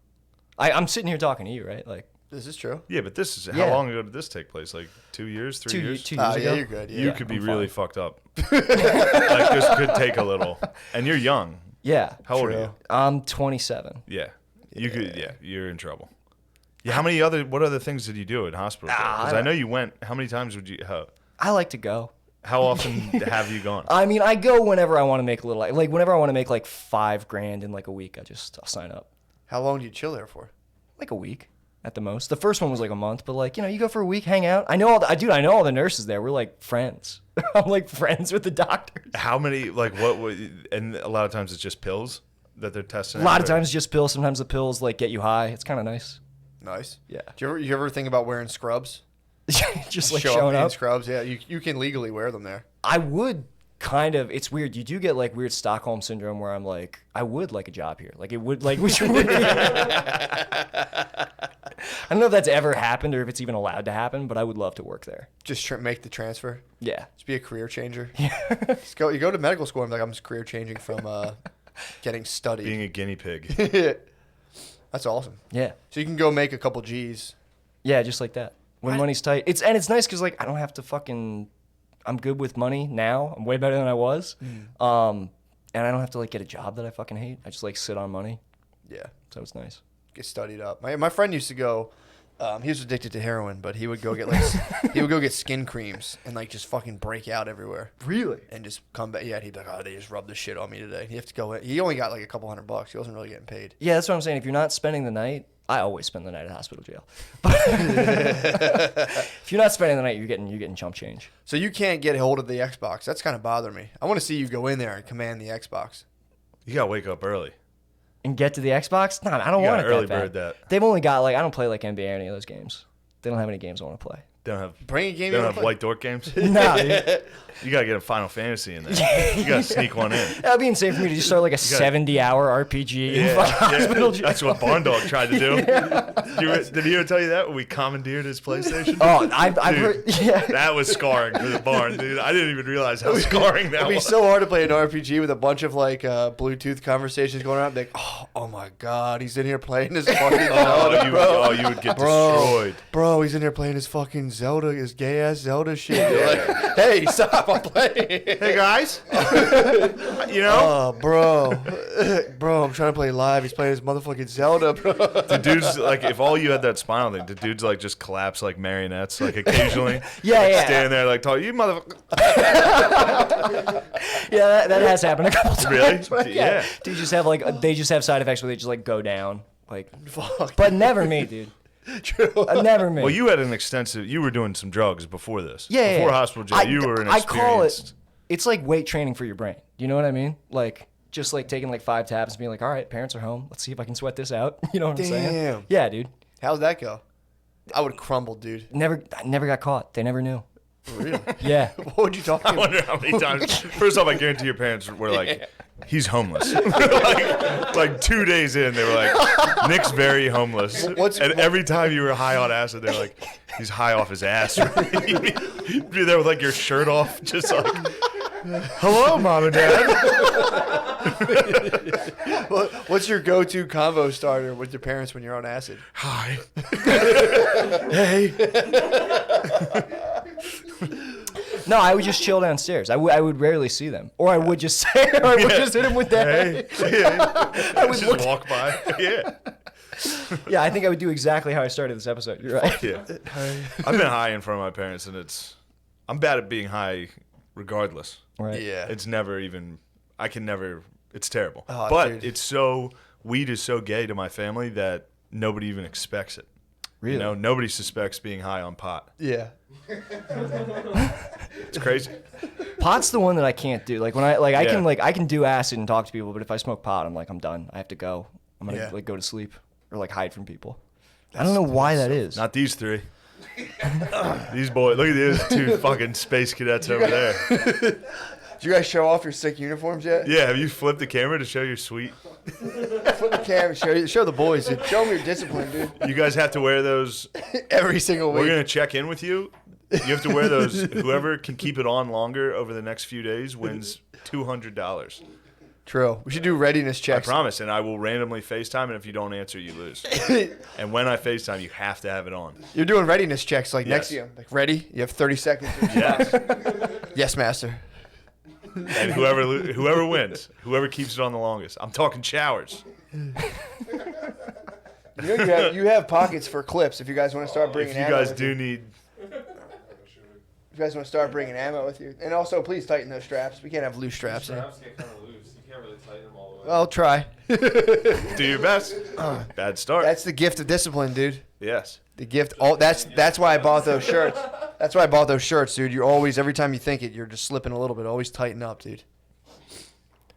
I'm sitting here talking to you, right? Like This is true. Yeah, but this is how Yeah. long ago did this take place? Like 2 years, 3 years? 2 years ago. Yeah, you're good. Yeah. You could be I'm really fine. fucked up. Like this could take a little. And you're young. Yeah. How old are True. you? I'm 27. Yeah. You could. Yeah, you're in trouble. Yeah. What other things did you do in hospital? Because I know you went. How many times would you? I like to go. How often have you gone? I mean, I go whenever I want to make a little, like whenever I want to make like $5,000 in like a week, I'll sign up. How long do you chill there for? Like a week at the most. The first one was like a month, but like, you go for a week, hang out. I know I know all the nurses there. We're like friends. I'm like friends with the doctors. How many? Like what? And a lot of times it's just pills that they're testing. A lot out, of times just pills. Sometimes the pills like get you high. It's kind of nice. Nice. Yeah. Do you ever think about wearing scrubs? Just like Show showing in up. scrubs. Yeah, you can legally wear them there. I would kind of. It's weird. You do get like weird Stockholm syndrome where I'm like, I would like a job here. Like it would like which would be. I don't know if that's ever happened or if it's even allowed to happen, but I would love to work there. Just make the transfer. Yeah. Just be a career changer. Just you go to medical school and be like, I'm just career changing from getting studied. being a guinea pig. That's awesome. Yeah. So you can go make a couple G's. Yeah, just like that. When money's tight. It's nice because like I don't have to fucking. I'm good with money now. I'm way better than I was. and I don't have to like get a job that I fucking hate. I just like sit on money, Yeah. so it's nice. Get studied up. My friend used to go. He was addicted to heroin, but he would go get he would go get skin creams and like just fucking break out everywhere. Really? And just come back. Yeah, he'd be like, oh, they just rubbed this shit on me today. You have to go in. He only got like a couple $100. He wasn't really getting paid. Yeah, that's what I'm saying. If you're not spending the night, I always spend the night at hospital jail. But if you're not spending the night, you're getting chump change. So you can't get hold of the Xbox. That's kind of bothering me. I want to see you go in there and command the Xbox. You gotta wake up early. And get to the Xbox? Nah, I don't You want it gotta early that bad. bird that. They've only got like, I don't play like NBA or any of those games. They don't have any games I want to play. Don't have Bring a game. They you don't wanna have play? white dork games. Nah, dude. You gotta get a Final Fantasy in there. You gotta sneak one in. That'd be insane for me to just start like a 70-hour RPG in fucking hospital jail. That's what Barn Dog tried to do. Did he ever tell you that when we commandeered his PlayStation? Oh, I've Dude, heard. Yeah. that was scarring for the barn, dude. I didn't even realize how scarring that It'd be was. so hard to play an RPG with a bunch of like Bluetooth conversations going around. Like, oh my god, he's in here playing his fucking Zelda, bro. You would get Bro. destroyed. Bro, he's in here playing his fucking Zelda, his gay ass Zelda shit. You're like, hey, stop! I'm playing. Hey guys, you know, Oh, bro, I'm trying to play live. He's playing his motherfucking Zelda, bro. the dudes like if all you had that smile thing, the dudes like just collapse like marionettes, like occasionally. Yeah, like, yeah. Standing there like talking, you motherfucker. Yeah, that has happened a couple times. Really? But Yeah. Dude, just have like they just have side effects where they just like go down, like. Fuck. But never me, dude. True. Never me. Well, you had an extensive. You were doing some drugs before this. Yeah, Before yeah. hospital jail, you were an I call experienced. it's like weight training for your brain. You know what I mean? Like just like taking like 5 tabs and being like, all right, parents are home. Let's see if I can sweat this out. You know what I'm saying? Damn. Yeah, dude. How'd that go? I would crumble, dude. I never got caught. They never knew. Really? Yeah. What would you talk I about? wonder how many times. First off, I guarantee your parents were like, "He's homeless." like 2 days in, they were like, "Nick's very homeless." And every time you were high on acid, they're like, "He's high off his ass." You'd be there with like your shirt off, just like, "Hello, mom and dad." What's your go-to combo starter with your parents when you're on acid? Hi. Hey. No, I would just chill downstairs. I would rarely see them, or I would just say, or I would just hit them with that. Hey. Yeah. I would Just look. walk by. Yeah. Yeah, I think I would do exactly how I started this episode. You're right. Yeah. I've been high in front of my parents, and I'm bad at being high regardless. Right. Yeah. It's never even, I can never, it's terrible. Oh, but dude. weed is so gay to my family that nobody even expects it. Really? You know, nobody suspects being high on pot. Yeah. It's crazy. Pot's the one that I can't do. Like when I Yeah. I can do acid and talk to people, but if I smoke pot, I'm like I'm done. I have to go. I'm gonna Yeah. like go to sleep or like hide from people. I don't know why that is. Not these three. These boys, look at these two fucking space cadets over there. Did you guys show off your sick uniforms yet? Yeah, have you flipped the camera to show your sweet? Flip the camera. Show the boys, dude. Show them your discipline, dude. You guys have to wear those. Every single We're week. going to check in with you. You have to wear those. Whoever can keep it on longer over the next few days wins $200. True. We should do readiness I checks. promise, and I will randomly FaceTime, and if you don't answer, you lose. And when I FaceTime, you have to have it on. You're doing readiness checks like next to Yes. you. Like, ready? You have 30 seconds. Yes. Yes, master. And whoever wins, whoever keeps it on the longest. I'm talking showers. You know you have pockets for clips if you guys want to start bringing If you ammo guys with do you. need, If you guys want to start bringing ammo with you. And also, please tighten those straps. We can't have loose straps. Straps get kind of loose. You can't really tighten them all the way. Well, try. do your best. Bad start. That's the gift of discipline, dude. Yes. The gift. That's why I bought those shirts. That's why I bought those shirts, dude. You're always, every time you think it, you're just slipping a little bit. Always tighten up, dude.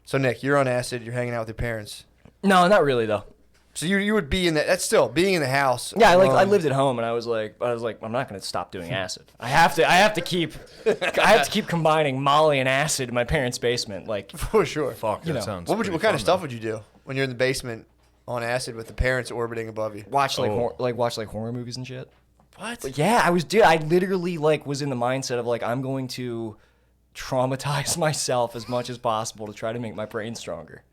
So, Nick, you're on acid. You're hanging out with your parents. No, not really though. So you would be in that. That's still being in the house. Yeah, I alone. lived at home and I was like I'm not gonna stop doing acid. I have to keep combining Molly and acid in my parents' basement. Like For sure. Fuck, that know. sounds What pretty kind fun, of stuff though. would you do when you're in the basement on acid with the parents orbiting above you? watch like Oh. watch like horror movies and shit. What? But yeah, I literally like was in the mindset of like I'm going to traumatize myself as much as possible to try to make my brain stronger.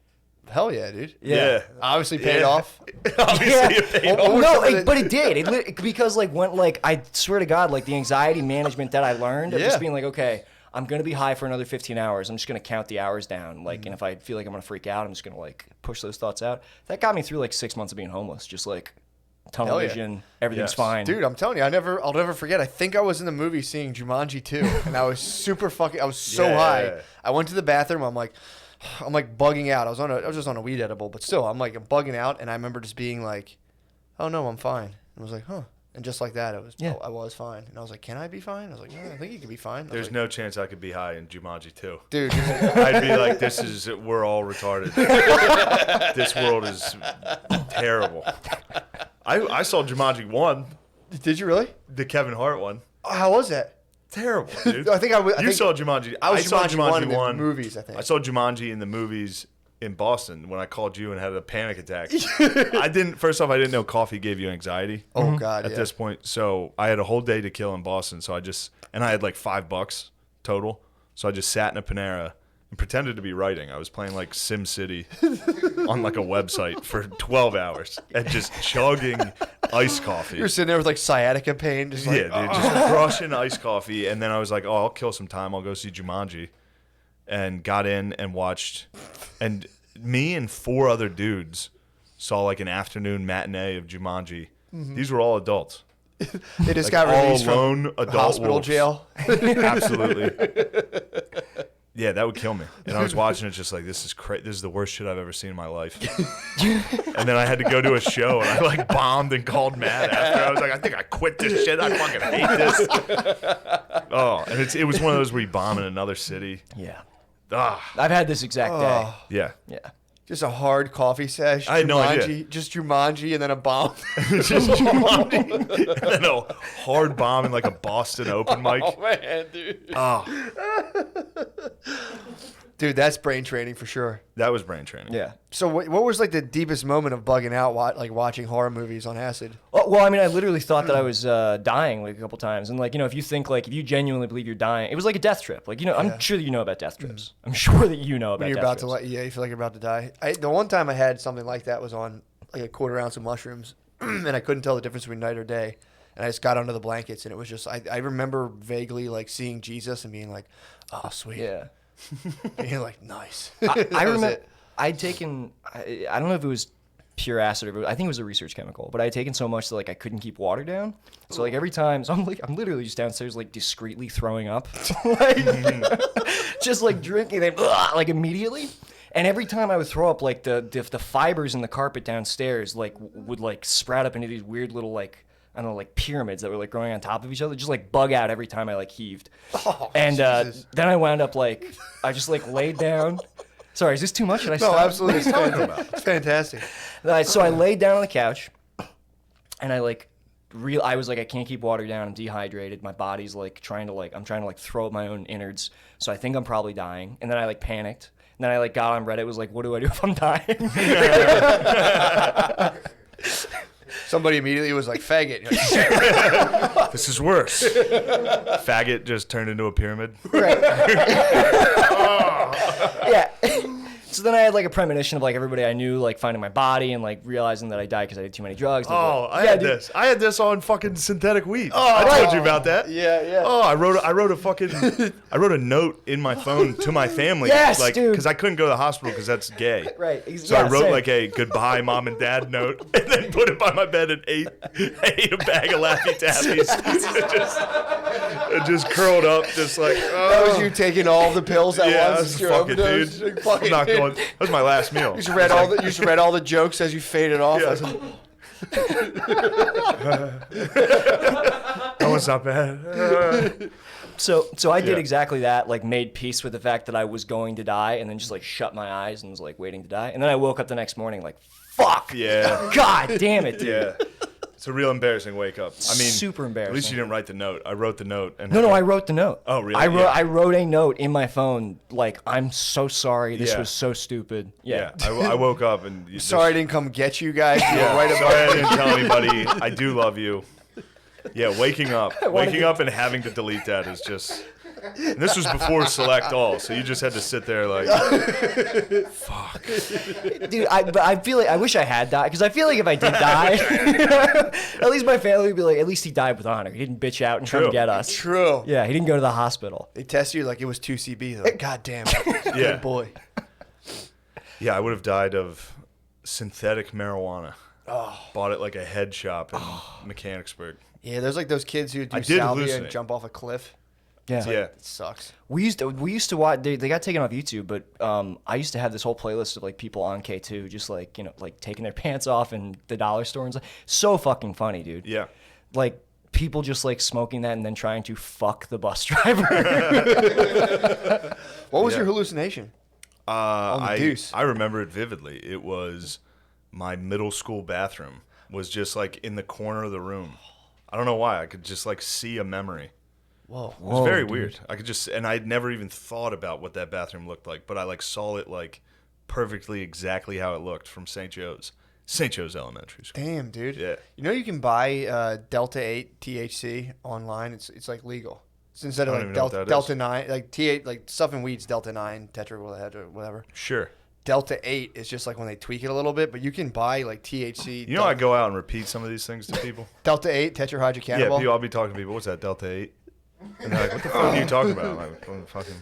Hell yeah, dude. Yeah. Obviously paid Yeah. off. Obviously, it paid Well, off. some No, of the- but it did. Because like when like I swear to God, like the anxiety management that I learned of Yeah. just being like, okay, I'm going to be high for another 15 hours. I'm just going to count the hours down. Like, and if I feel like I'm going to freak out, I'm just going to like push those thoughts out. That got me through like 6 months of being homeless. Just like tunnel vision, everything's fine. Dude, I'm telling you, I'll never forget. I think I was in the movie seeing Jumanji 2, and I was I was so high. I went to the bathroom. I'm like bugging out. I was just on a weed edible, but still, I'm bugging out, and I remember just being like, "Oh no, I'm fine." And I was like, "Huh." And just like that, I was fine. And I was like, "Can I be fine?" I was like, "Yeah, I think you can be fine." There's no chance I could be high in Jumanji 2. Dude. I'd be like, we're all retarded. This world is terrible. I saw Jumanji 1. Did you really? The Kevin Hart one. Oh, how was that? Terrible, dude. You saw Jumanji. I saw Jumanji 1 in the movies, I think. I saw Jumanji in the movies in Boston when I called you and had a panic attack. First off, I didn't know coffee gave you anxiety. Oh God. At this point. So I had a whole day to kill in Boston. So I had like $5 total. So I just sat in a Panera and pretended to be writing. I was playing like Sim City on like a website for 12 hours and just chugging iced coffee. You're sitting there with like sciatica pain, just like, just crushing iced coffee. And then I was like, I'll kill some time. I'll go see Jumanji. And got in and watched, and me and 4 other dudes saw like an afternoon matinee of Jumanji. Mm-hmm. These were all adults. They just got released from hospital jail. Absolutely. Yeah, that would kill me. And I was watching it just like, this is This is the worst shit I've ever seen in my life. And then I had to go to a show, and I like bombed and called Matt after. I was like, I think I quit this shit. I fucking hate this. Oh, and it was one of those where you bomb in another city. Yeah. I've had this exact day. Yeah. Yeah. Just a hard coffee sesh. I had no idea. Just Jumanji and then a bomb. Just Jumanji. And then a hard bomb in like a Boston open mic. Oh, man, dude. Dude, that's brain training for sure. That was brain training. Yeah. So what was like the deepest moment of bugging out, like watching horror movies on acid? Oh, well, I mean, I literally thought that I was dying like a couple times. And like, if you think like, if you genuinely believe you're dying, it was like a death trip. Like, I'm sure that you know about death trips. I'm sure that you know about when you're death about trips. you feel like you're about to die. The one time I had something like that was on like a quarter ounce of mushrooms, and I couldn't tell the difference between night or day. And I just got under the blankets, and it was just, I remember vaguely like seeing Jesus and being like, oh, sweet. Yeah. And you're like, nice. I remember I'd taken, I don't know if it was pure acid or I think it was a research chemical, but I had taken so much that like I couldn't keep water down. So like every time, so I'm literally just downstairs like discreetly throwing up, like, just like drinking, like immediately. And every time I would throw up, like the fibers in the carpet downstairs like would like sprout up into these weird little like, I don't know, like pyramids that were like growing on top of each other, just like bug out every time I like heaved. Oh, and then I wound up like, I just like laid down. Sorry, is this too much? Should I stop? No, absolutely. It's fantastic. So I laid down on the couch, and I was like, I can't keep water down. I'm dehydrated. My body's like I'm trying to throw up my own innards. So I think I'm probably dying. And then I like panicked. And then I like got on Reddit. Was like, what do I do if I'm dying? Somebody immediately was like, faggot. You're like, this is worse. Faggot just turned into a pyramid. Right. Yeah. So then I had like a premonition of like everybody I knew like finding my body and like realizing that I died because I did too many drugs. I had this. I had this on fucking synthetic weed. I told you about that. Yeah. Oh, I wrote a note in my phone to my family. Yes, like, dude. Because I couldn't go to the hospital because that's gay. Right. So I wrote like a goodbye mom and dad note and then put it by my bed and ate a bag of Laffy Taffies. It just curled up, just like. Oh. That was you taking all the pills at once. Fuck it, dude. I'm not going. That was my last meal. You should read all the jokes as you faded off. Yeah. That was not bad. So I did exactly that, like made peace with the fact that I was going to die and then just like shut my eyes and was like waiting to die. And then I woke up the next morning like, fuck. Yeah. God damn it, dude. Yeah. It's a real embarrassing wake up. I mean, super embarrassing. At least you didn't write the note. I wrote the note. And No, I wrote the note. Oh, really? I wrote a note in my phone like, I'm so sorry. This was so stupid. Yeah. I woke up and... Sorry I didn't come get you guys. Yeah, right sorry I didn't tell anybody. I do love you. Yeah, waking up and having to delete that is just... And this was before Select All, so you just had to sit there like, fuck. Dude, I feel like I wish I had died, because I feel like if I did die, at least my family would be like, at least he died with honor. He didn't bitch out and come get us. True. Yeah, he didn't go to the hospital. They test you like it was 2 CB. They're like, God damn it. Yeah. Good boy. Yeah, I would have died of synthetic marijuana. Oh. Bought it like a head shop in Mechanicsburg. Yeah, there's like those kids who do I did salvia hallucinate. and jump off a cliff. Yeah. Yeah. It sucks. We used to watch. They got taken off YouTube, but I used to have this whole playlist of like people on K2 just like like taking their pants off in the dollar store and so fucking funny, dude. Yeah. Like people just like smoking that and then trying to fuck the bus driver. What was Yeah. your hallucination? On the deuce. I remember it vividly. It was my middle school bathroom was just like in the corner of the room. I don't know why. I could just like see a memory. Whoa. It was very weird. I could just, and I'd never even thought about what that bathroom looked like, but I like saw it like perfectly exactly how it looked from St. Joe's Elementary School. Damn, dude. Yeah. You know you can buy Delta 8 THC online. It's like legal. It's instead of I like don't even know what that Delta is. 9, like T8, like stuff in weeds, Delta 9, Tetra, whatever. Sure. Delta 8 is just like when they tweak it a little bit, but you can buy like THC. You know, I go out and repeat some of these things to people. Delta 8 tetrahydrocannabinol. Yeah, people, I'll be talking to people. What's that, Delta 8? And they're like, what the fuck are you talking about? I'm like, well, fucking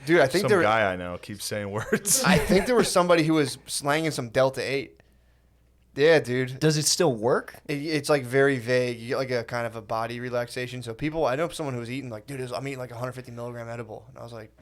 Dude, I think some guy I know keeps saying words. I think there was somebody who was slanging some Delta 8. Yeah, dude. Does it still work? It's like very vague. You get like a kind of a body relaxation. So people, I know someone who was eating like, dude, I'm eating like a 150 milligram edible, and I was like,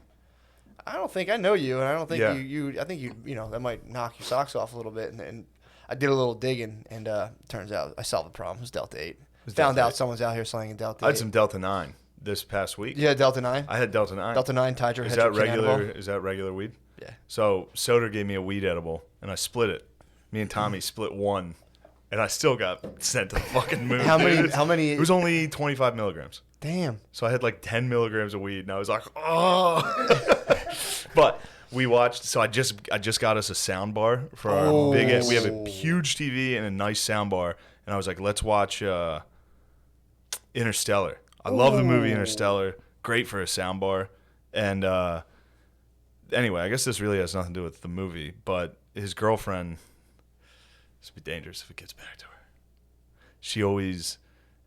I don't think I know you, and I don't think Yeah. I think you know that might knock your socks off a little bit. And I did a little digging, and turns out I solved the problem. It was Delta 8. Found Delta out 8. someone's out here slanging Delta 8. I had some Delta 9 this past week. Yeah, Delta 9. I had Delta 9. Delta 9 tetrahydrocannabinol. Is that regular weed? Yeah. So Soder gave me a weed edible, and I split it. Me and Tommy split one, and I still got sent to the fucking moon. How many- dude. how many- It was only 25 milligrams. Damn. So I had like 10 milligrams of weed, and I was like, oh. But we watched. So I just got us a sound bar for our big. We have a huge TV and a nice sound bar, and I was like, let's watch Interstellar. I love the movie Interstellar. Great for a sound bar. And anyway, I guess this really has nothing to do with the movie, but his girlfriend. This would be dangerous if it gets back to her. She always,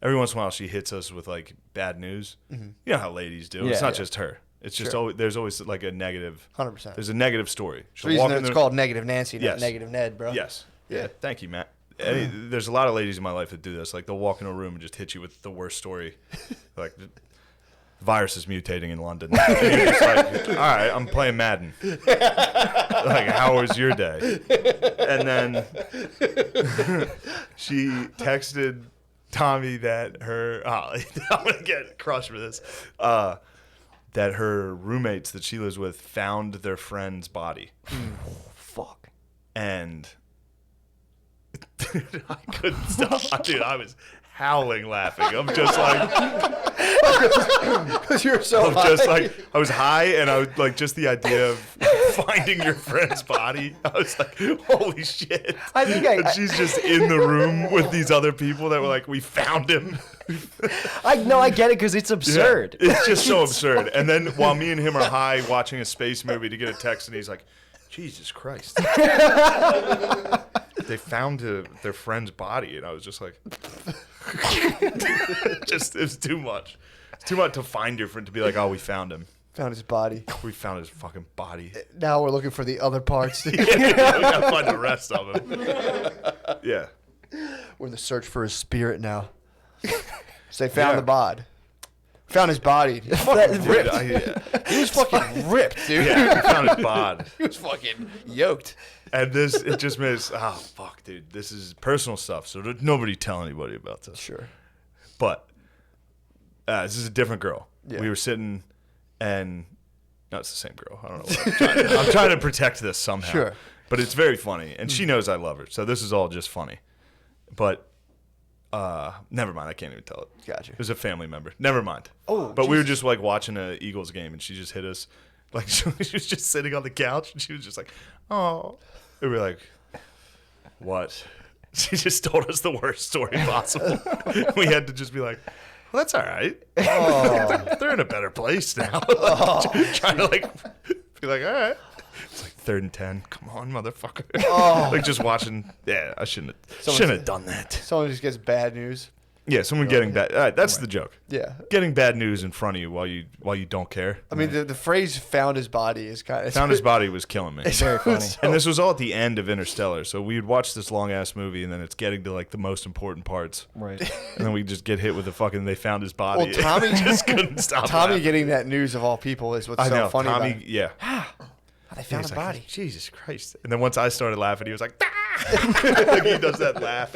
every once in a while, she hits us with like bad news. Mm-hmm. You know how ladies do. It's Yeah, not yeah. just her. It's just always, there's always like a negative. 100%. There's a negative story. The reason it's called Negative Nancy, not Yes. Negative Ned, bro. Yes. Yeah. Yeah. Thank you, Matt. There's a lot of ladies in my life that do this. Like they'll walk in a room and just hit you with the worst story. Like the virus is mutating in London. And you're just like, all right, I'm playing Madden. Like, how was your day? And then she texted Tommy that her, I'm going to get crushed for this, that her roommates that she lives with found their friend's body. Fuck. And dude, I couldn't stop. Dude, I was howling laughing. I'm just like, Because you're so I'm just like, I was high, and I was like, just the idea of finding your friend's body. I was like, holy shit. I think And she's just in the room with these other people that were like, we found him. I get it because it's absurd. Yeah, it's just so absurd. And then while me and him are high watching a space movie to get a text, and he's like, Jesus Christ. They found their friend's body, and I was just like, it was too much. It's too much to find your friend, to be like, oh, we found him. found his body. We found his fucking body. Now we're looking for the other parts. We gotta find the rest of him. Yeah. We're in the search for his spirit now. So they found Yeah. the bod. Found his body. He was fucking ripped. He was fucking ripped, dude. Yeah, we found his bod. He was fucking yoked. And it just makes, fuck, dude. This is personal stuff, so nobody tell anybody about this. Sure. But this is a different girl. Yeah. We were sitting, and no, it's the same girl. I don't know. What I'm trying to protect this somehow. Sure. But it's very funny, and she knows I love her, so this is all just funny. But never mind. I can't even tell it. Gotcha. It was a family member. Never mind. Oh, but we were just like watching a Eagles game, and she just hit us. Like she was just sitting on the couch, and she was just like, "Oh," and we were like, "What?" She just told us the worst story possible. We had to just be like, Well, that's all right. Oh. They're in a better place now. Trying to like be like, all right. It's like 3rd and 10. Come on, motherfucker. Like just watching. Yeah, I shouldn't have done that. Someone just gets bad news. Yeah, someone getting bad. All right, that's the joke. Yeah. Getting bad news in front of you while you don't care. I mean, the phrase "found his body" is kind of Found his body was killing me. It's very funny. And this was all at the end of Interstellar, so we'd watch this long ass movie, and then it's getting to like the most important parts, Right. and then we just get hit with the fucking they found his body. Well, Tommy just couldn't stop. Tommy laughing. getting that news of all people is what's I so know funny Tommy. about it. Yeah, Oh, they found He's a like, body. Jesus Christ! And then once I started laughing, he was like, ah! Like he does that laugh.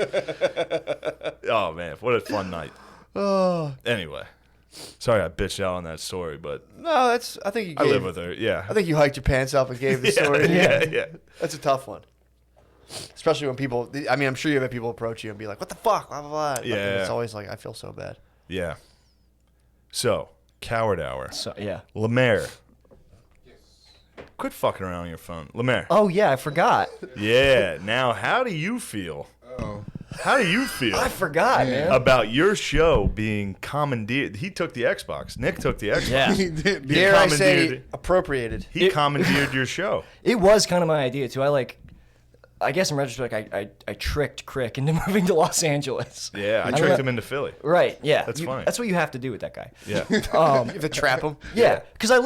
Oh man, what a fun night. Oh Anyway, sorry I bitched out on that story, but no, that's. I think you. I Gave, live with her. Yeah. I think you hiked your pants up and gave the story. Yeah. That's a tough one. Especially when people. I mean, I'm sure you have people approach you and be like, "What the fuck?" Blah blah blah. And Yeah. it's always like, I feel so bad. Yeah. So, Coward Hour. So yeah. LeMaire. Quit fucking around on your phone. LeMaire. Oh yeah, I forgot. Yeah. Now, how do you feel? How do you feel I forgot, man. about your show being commandeered? He took the Xbox. Nick took the Xbox. Yeah. He did. Dare I say commandeered- appropriated? He commandeered your show. It was kind of my idea too. I guess in retrospect, I tricked Crick into moving to Los Angeles. Yeah, I don't tricked know- him into Philly. Right. Yeah. That's funny. That's what you have to do with that guy. Yeah. You have to trap him. Yeah, because I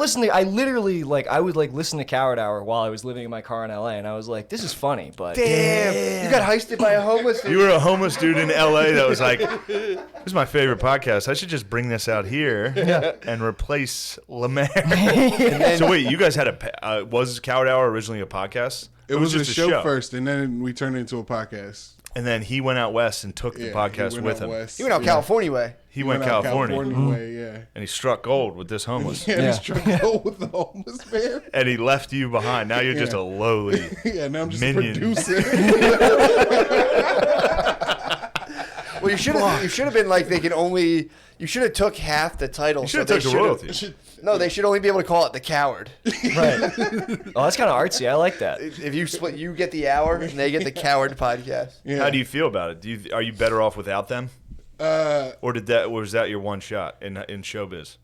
literally I would listen to Coward Hour while I was living in my car in LA, and I was like, this is funny, but Damn. You got heisted by a homeless dude. You were a homeless dude in LA that was like, this is my favorite podcast. I should just bring this out here and replace LeMaire. So wait, you guys had was Coward Hour originally a podcast? It was a just show first, and then we turned it into a podcast. And then he went out west and took the Yeah, podcast he went with out him. west. He went out California way. He went out California, way, yeah. and he struck gold with this homeless. Yeah, Yeah. he's trying to go with the homeless man. And he left you behind. Now you're just a lowly. Yeah, now I'm just Minion. a producer. Well, you should have been like you should have took half the title. You should have took the royalties. No, they should only be able to call it the Coward. right. Oh, that's kind of artsy. I like that. If you split, you get the hour and they get the Coward podcast. Yeah. How do you feel about it? Are you better off without them, or was that your one shot in showbiz?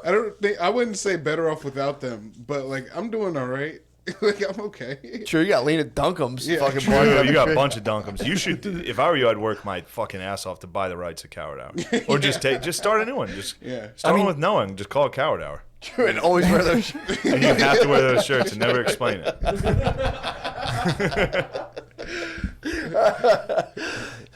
I wouldn't say better off without them, but like I'm doing all right. Like I'm okay. Sure, you got Lena Dunham's Yeah. fucking True, blood. you got a bunch of Dunkums. You should. If I were you, I'd work my fucking ass off to buy the rights to Coward Hour, or just start a new one. Just start one with no one. Just call it Coward Hour, And always wear those. and you have to wear those shirts and never explain it.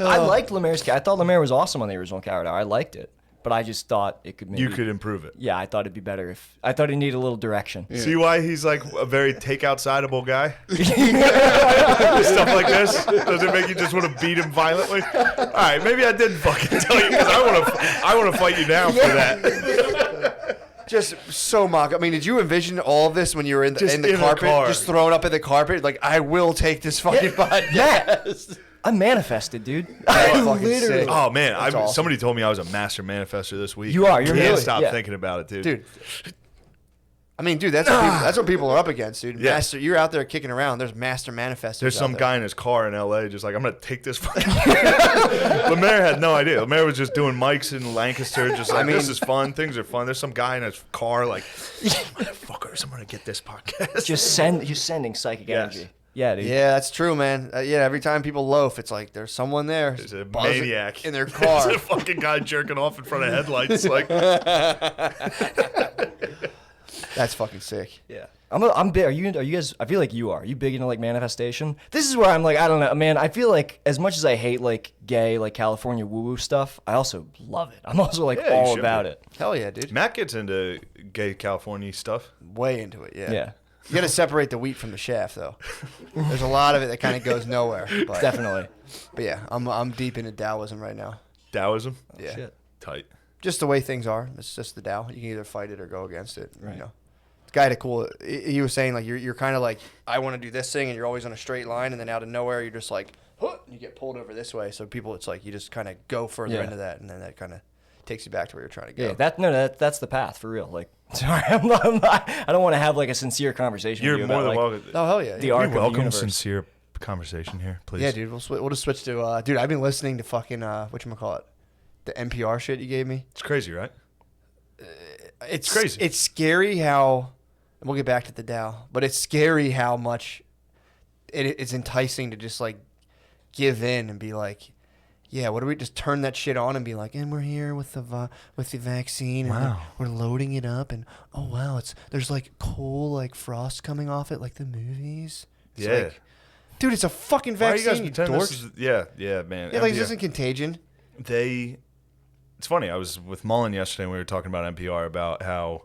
I liked LeMaire's. I thought LeMaire was awesome on the original Coward Hour. I liked it, but I just thought it could maybe. You could improve it. Yeah, I thought it'd be better if I thought it needed a little direction. See why he's like a very take outsideable guy? Stuff like this? Does it make you just want to beat him violently? All right, maybe I didn't fucking tell you because I want to fight you down for that. Just so mock. I mean, did you envision all of this when you were in the Just in the carpet, car. just thrown up in the carpet? Like, I will take this fucking podcast. I manifested, dude. That's fucking sick. Oh man, awesome. somebody told me I was a master manifester this week. You are, you're Can't really- stop yeah. thinking about it, dude. Dude. I mean, dude, that's what people are up against, dude. Yeah. You're out there kicking around. There's master manifestors. There's some out there. guy in his car in LA just like, I'm going to take this fucking LeMaire had no idea. LeMaire was just doing mics in Lancaster, just like, this is fun. Things are fun. There's some guy in his car like, motherfuckers, I'm going to get this podcast. Just sending psychic Yes. energy. Yeah, dude. Yeah, that's true, man. Yeah, every time people loaf, it's like there's someone there. There's a buzzing maniac in their car. There's a fucking guy jerking off in front of headlights. Like, That's fucking sick. Yeah. I'm big. Are you guys? I feel like you are. Are you big into like manifestation? This is where I'm like, I don't know, man. I feel like as much as I hate like gay, like California woo woo stuff, I also love it. I'm also like Yeah, you all should about be. it. Hell yeah, dude. Matt gets into gay California stuff. Way into it, yeah. Yeah. You got to separate the wheat from the chaff, though. There's a lot of it that kind of goes nowhere. But, Definitely. But yeah, I'm deep into Taoism right now. Taoism? Yeah. Shit. Tight. Just the way things are. It's just the Tao. You can either fight it or go against it. Right. You know. The guy had a cool. He was saying like you're kind of like I want to do this thing and you're always on a straight line and then out of nowhere you're just like huh, and you get pulled over this way. So people, it's like you just kind of go further Yeah. into that and then that kind of takes you back to where you're trying to go. Yeah. That's the path for real. Like, sorry, I'm not, I don't want to have like a sincere conversation. You're with you more about, than like, welcome. Oh hell yeah. The yeah. arc You're of the welcome, universe. sincere conversation here, please? Yeah, dude. We'll just switch to. Dude, I've been listening to fucking whatchamacallit, the NPR shit you gave me. It's crazy, right? It's crazy. It's scary how. And we'll get back to the Dow, but it's scary how much it's enticing to just like give in and be like, yeah, what do we just turn that shit on and be like, and we're here with the vaccine and Wow. we're loading it up and oh wow, there's like cool like frost coming off it like the movies. It's Yeah. like, dude, it's a fucking Why are you vaccine, guys pretending dorks. this is? Yeah, man. Yeah, like NPR. this isn't Contagion. It's funny. I was with Mullen yesterday and we were talking about NPR about how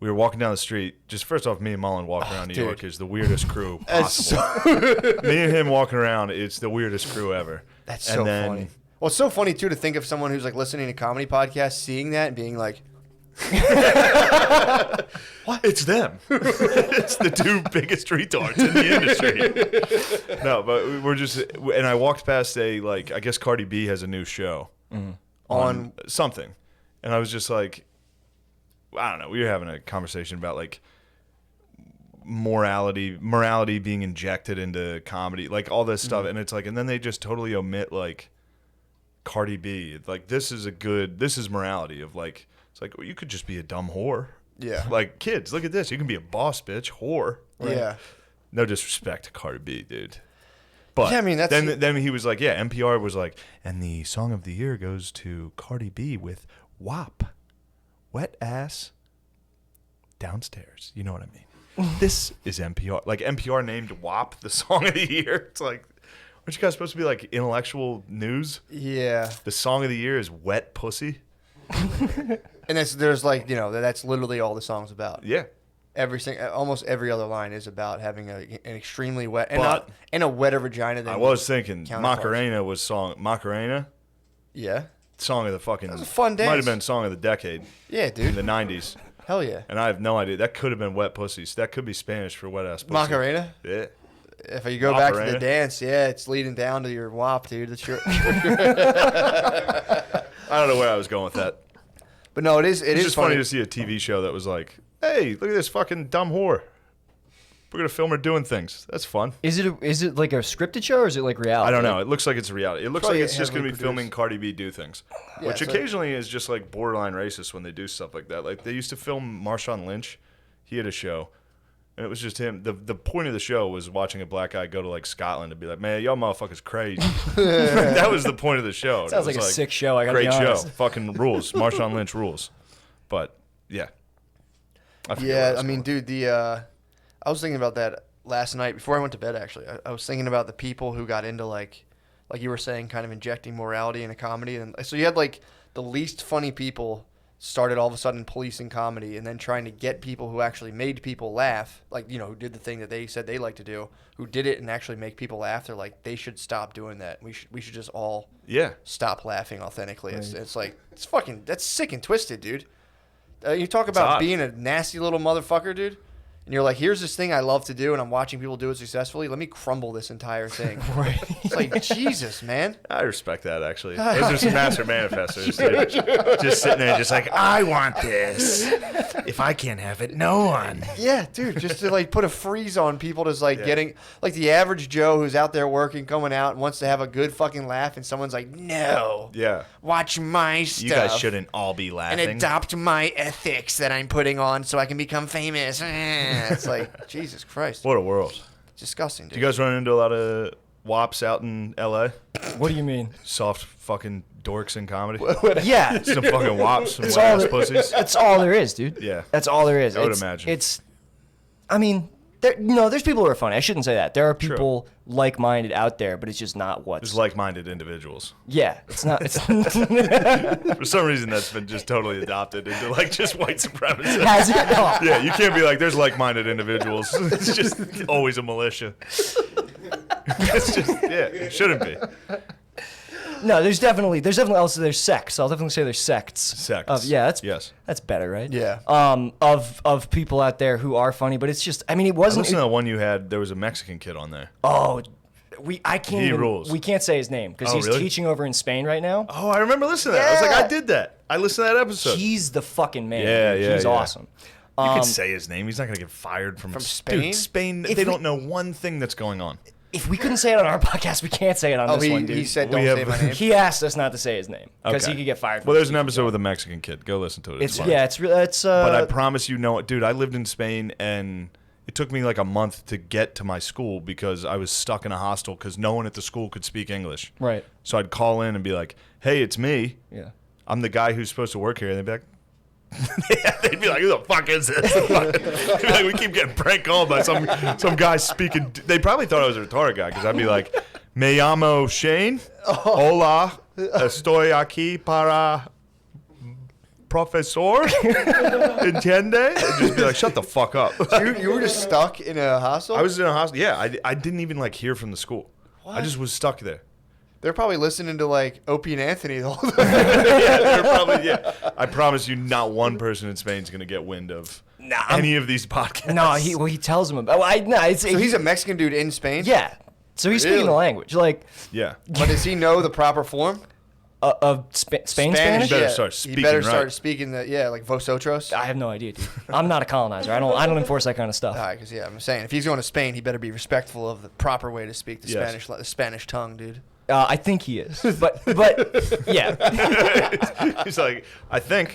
we were walking down the street. Just first off, me and Mullen walking around New dude. York is the weirdest crew That's possible. Me and him walking around, it's the weirdest crew ever. That's And so then- funny. Well, it's so funny too to think of someone who's like listening to comedy podcasts, seeing that and being like, What? It's them. It's the two biggest retards in the industry. No, but we're just, and I walked past I guess Cardi B has a new show on something. And I was just like, I don't know. We were having a conversation about like morality being injected into comedy, like all this stuff. And it's like, and then they just totally omit like Cardi B. Like this is morality of like, it's like, well, you could just be a dumb whore. yeah, Like, kids, look at this. You can be a boss bitch, whore. yeah. No disrespect to Cardi B, dude. But Yeah, I mean, that's- then he was like, yeah, NPR was like, and the song of the year goes to Cardi B with WAP. Wet ass downstairs. You know what I mean? This is NPR. Like, NPR named WAP the song of the year. It's like, aren't you guys supposed to be like intellectual news? Yeah. The song of the year is Wet Pussy. And there's like, that's literally all the song's about. Yeah. Almost every other line is about having an extremely wet But- and a wetter vagina than I was thinking counterparts. Macarena was Macarena, Yeah. song of the fucking. was a fun Might have dance. been song of the decade Yeah, in dude. the 90s. Hell yeah. And I have no idea. That could have been Wet Pussies. That could be Spanish for wet ass pussy. Macarena. Yeah. If you go back to Macarena. the dance, yeah, it's leading down to your WAP, dude. That's your. I don't know where I was going with that. But no, it is. It's just funny to see a TV show that was like, hey, look at this fucking dumb whore. We're going to film her doing things. That's fun. Is it like a scripted show or is it like reality? I don't know. It looks like it's reality. It looks Probably like it's just going to heavily be filming produced. Cardi B do things. Yeah, which so- occasionally is just like borderline racist when they do stuff like that. Like they used to film Marshawn Lynch. He had a show. And it was just him. The point of the show was watching a black guy go to like Scotland and be like, man, y'all motherfuckers crazy. That was the point of the show. And Sounds it was like a sick show, I gotta be Great show. honest. Fucking rules. Marshawn Lynch rules. But yeah. I forget where Yeah, was I mean, going. dude, I was thinking about that last night before I went to bed. Actually, I was thinking about the people who got into like you were saying, kind of injecting morality into comedy, and so you had like the least funny people started all of a sudden policing comedy, and then trying to get people who actually made people laugh, like who did the thing that they said they like to do, who did it and actually make people laugh. They're like, they should stop doing that. We should just all Yeah. stop laughing authentically. It's like that's sick and twisted, dude. You talk about odd. being a nasty little motherfucker, dude. And you're like, here's this thing I love to do, and I'm watching people do it successfully. Let me crumble this entire thing. Right. It's like, Jesus, man. I respect that, actually. Those are some master manifestors, dude. Just sitting there, just like, I want this. If I can't have it, no one. Yeah, dude, just to like put a freeze on people just like Yeah. getting, like the average Joe who's out there working, coming out, and wants to have a good fucking laugh, and someone's like, no, Yeah. watch my stuff. You guys shouldn't all be And laughing. adopt my ethics that I'm putting on so I can become famous. It's like, Jesus Christ. What a world. Disgusting, dude. Do you guys run into a lot of wops out in L.A.? What do you mean? Soft fucking dorks in comedy? Yeah. Some fucking wops, some That's wet all ass pussies. That's all there is, dude. Yeah. That's all there is. I would imagine. I mean, there's people who are funny. I shouldn't say that. There are people like-minded out there, but it's just not what's. Just like-minded individuals. Yeah, it's not. It's For some reason, that's been just totally adopted into like just white supremacy. has it? Oh. Yeah, you can't be like, there's like-minded individuals. It's just always a militia. It's just, yeah, it shouldn't be. No, there's definitely also there's sects. I'll definitely say there's sects. Sects. That's Yes. better, right? Yeah. Of people out there who are funny, but it's just. I mean, it I wasn't. listened to the one you had. There was a Mexican kid on there. I can't. He even, rules. We can't say his name because Oh, he's really? teaching over in Spain right now. Oh, I remember listening to that. I was like, Yeah. I did that. I listened to that episode. He's the fucking man. Yeah, dude. yeah, He's yeah. awesome. You can say his name. He's not going to get fired from Spain? Dude, Spain, If they we- don't know one thing that's going on. If we couldn't say it on our podcast, we can't say it on this one, dude. he said We don't say have- my name. He asked us not to say his name because Okay. he could get fired. Well, there's an episode with a Mexican kid. Go listen to it. It's fun. yeah, it's real. It's But I promise you, no, dude. I lived in Spain, and it took me like a month to get to my school because I was stuck in a hostel because no one at the school could speak English. right. So I'd call in and be like, "Hey, it's me. Yeah. I'm the guy who's supposed to work here." And they'd be like, they'd be like, "Who the fuck is this?" They'd be like, "We keep getting prank called by some guy speaking." They probably thought I was a retarded guy because I'd be like, "Me llamo Shane. Hola, estoy aquí para profesor. Entiende?" And just be like, "Shut the fuck up." You were just stuck in a hostel? I was in a hospital. Yeah, I didn't even like hear from the school. I just was stuck there. They're probably listening to like Opie and Anthony the whole time. Yeah, they're probably, yeah. I promise you, not one person in Spain is going to get wind of any of these podcasts. No, he tells him about. So he's a Mexican dude in Spain? yeah. So he's speaking the Really? language, like Yeah. But does he know the proper form? of Spain Spanish. You better Yeah. start He speaking better right. start speaking like vosotros. I have no idea, dude. I'm not a colonizer. I don't enforce that kind of stuff. All right, because I'm saying if he's going to Spain, he better be respectful of the proper way to speak the Yes. Spanish tongue, dude. I think he is, but yeah. He's like, I think.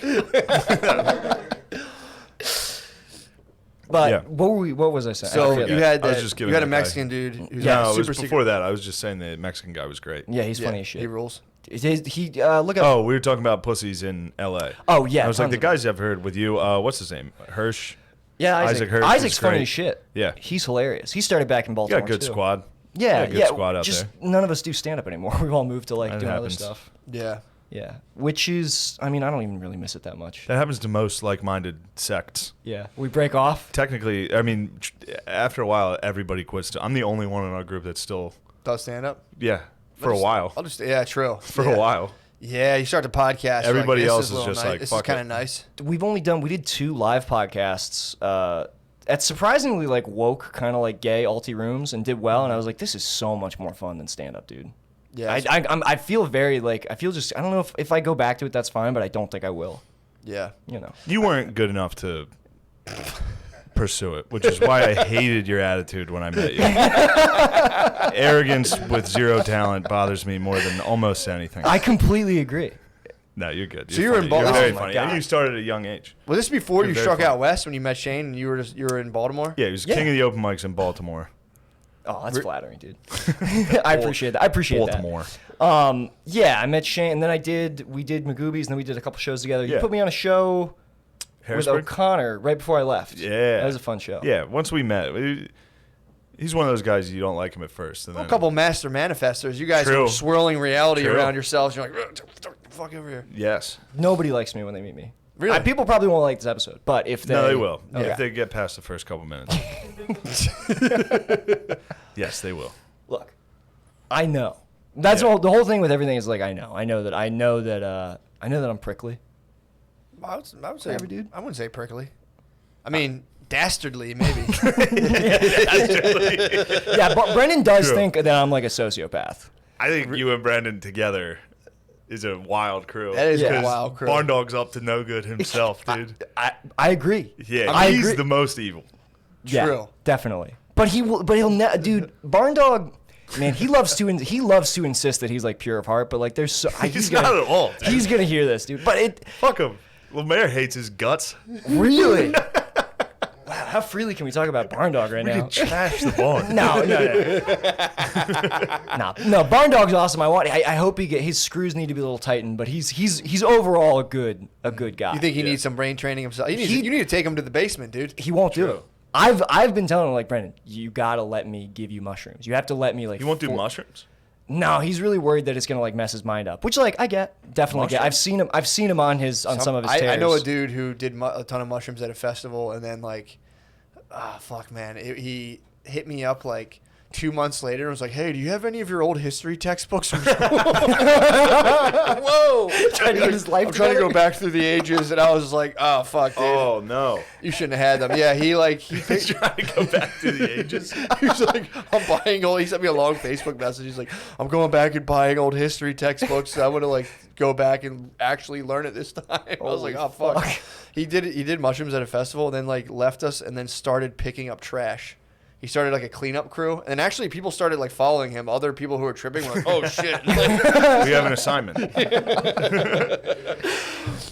But Yeah. what was I saying? I So forget. you had I was that, just you giving had a that guy- Mexican dude who's Yeah, No, it super was secret. before that. I was just saying the Mexican guy was great. Yeah, he's funny as shit. He rules. He look up. Oh, we were talking about pussies in L.A. Oh, yeah, I was like, tons the of guys I've heard with you. What's his name? Hirsch. Yeah, Isaac Hirsch Isaac's is funny great. as shit. Yeah. He's hilarious. He started back in You Baltimore got a good too. squad. Yeah, You got a good yeah. squad out just there. none of us do stand up anymore. We've all moved to like That doing other happens. stuff. Yeah. Yeah, which is, I mean, I don't even really miss it that much. That happens to most like-minded sects. Yeah, we break off. Technically, I mean, after a while, everybody quits. I'm the only one in our group that's still, Does stand up? yeah, for a while. Yeah, true. For Yeah. a while. Yeah, you start the podcast. you're Everybody like, this else is a little just nice. like, this fuck is kind of it. nice. We did 2 live podcasts at surprisingly like woke, kind of like gay alti rooms, and did well. And I was like, this is so much more fun than stand up, dude. Yeah. I feel very like I don't know if I go back to it, that's fine, but I don't think I will. yeah. You know. You weren't good enough to pursue it, which is why I hated your attitude when I met you. Arrogance with zero talent bothers me more than almost anything. I completely agree. No, you're good. So you were in funny. You're Baltimore. very Oh my funny. God. And you started at a young age. Was this before You're you very struck funny. out west when you met Shane and you were in Baltimore? Yeah, he was Yeah. king of the open mics in Baltimore. Oh, that's flattering, dude. I appreciate that. I appreciate Baltimore. that. Yeah, I met Shane, and then we did Magoobies, and then we did a couple shows together. You Yeah. put me on a show with Harrisburg? O'Connor right before I left. Yeah. That was a fun show. Yeah, once we met, he's one of those guys you don't like him at first. And A then, couple master manifestors. You guys True. were swirling reality True. around yourselves. You're like, fuck over here. Yes. Nobody likes me when they meet me. Really? People probably won't like this episode, but if they... No, they will. Okay. If they get past the first couple minutes. Yes, they will. Look, I know. That's Yeah. all. The whole thing with everything is like I know that I'm prickly. I would say, Whatever, dude. I wouldn't say prickly. I mean, dastardly, maybe. Yeah, but Brendan does True. think that I'm like a sociopath. I think you and Brandon together is a wild crew. That is Yeah. a wild crew. Barn Dog's up to no good himself, dude. I agree. Yeah, I he's agree. the most evil. Yeah, True. definitely. But he'll dude. Barn Dog, man, he loves to insist that he's like pure of heart. But like, there's so He's not at all, dude. He's gonna hear this, dude. But it Fuck him. LeMaire hates his guts. really. Wow, how freely can we talk about Barn Dog right now? Trash the barn. No. No, Barn Dog's awesome. I hope his screws need to be a little tightened, but he's overall a good guy. You think he needs some brain training himself? You need to take him to the basement, dude. he won't do it? I've been telling him like, Brendan, you gotta let me give you mushrooms. You have to let me like. You won't do mushrooms? No, he's really worried that it's gonna like mess his mind up, which like I definitely get. I've seen him on some of his tears. I know a dude who did a ton of mushrooms at a festival, and then like, fuck, man, he hit me up like 2 months later and was like, "Hey, do you have any of your old history textbooks from school?" Whoa! Trying to get his life I'm trying to together? go back through the ages, and I was like, "Oh fuck, dude, Oh, no. you shouldn't have had them." Yeah, he He's trying to go back to the ages. He's like, I'm buying old. He sent me a long Facebook message. He's like, I'm going back and buying old history textbooks. I want to like go back and actually learn it this time. I was like, oh fuck. He did mushrooms at a festival, and then like left us, and then started picking up trash. He started like a cleanup crew, and actually people started like following him. Other people who were tripping were like, "Oh shit!" Like, We have an assignment.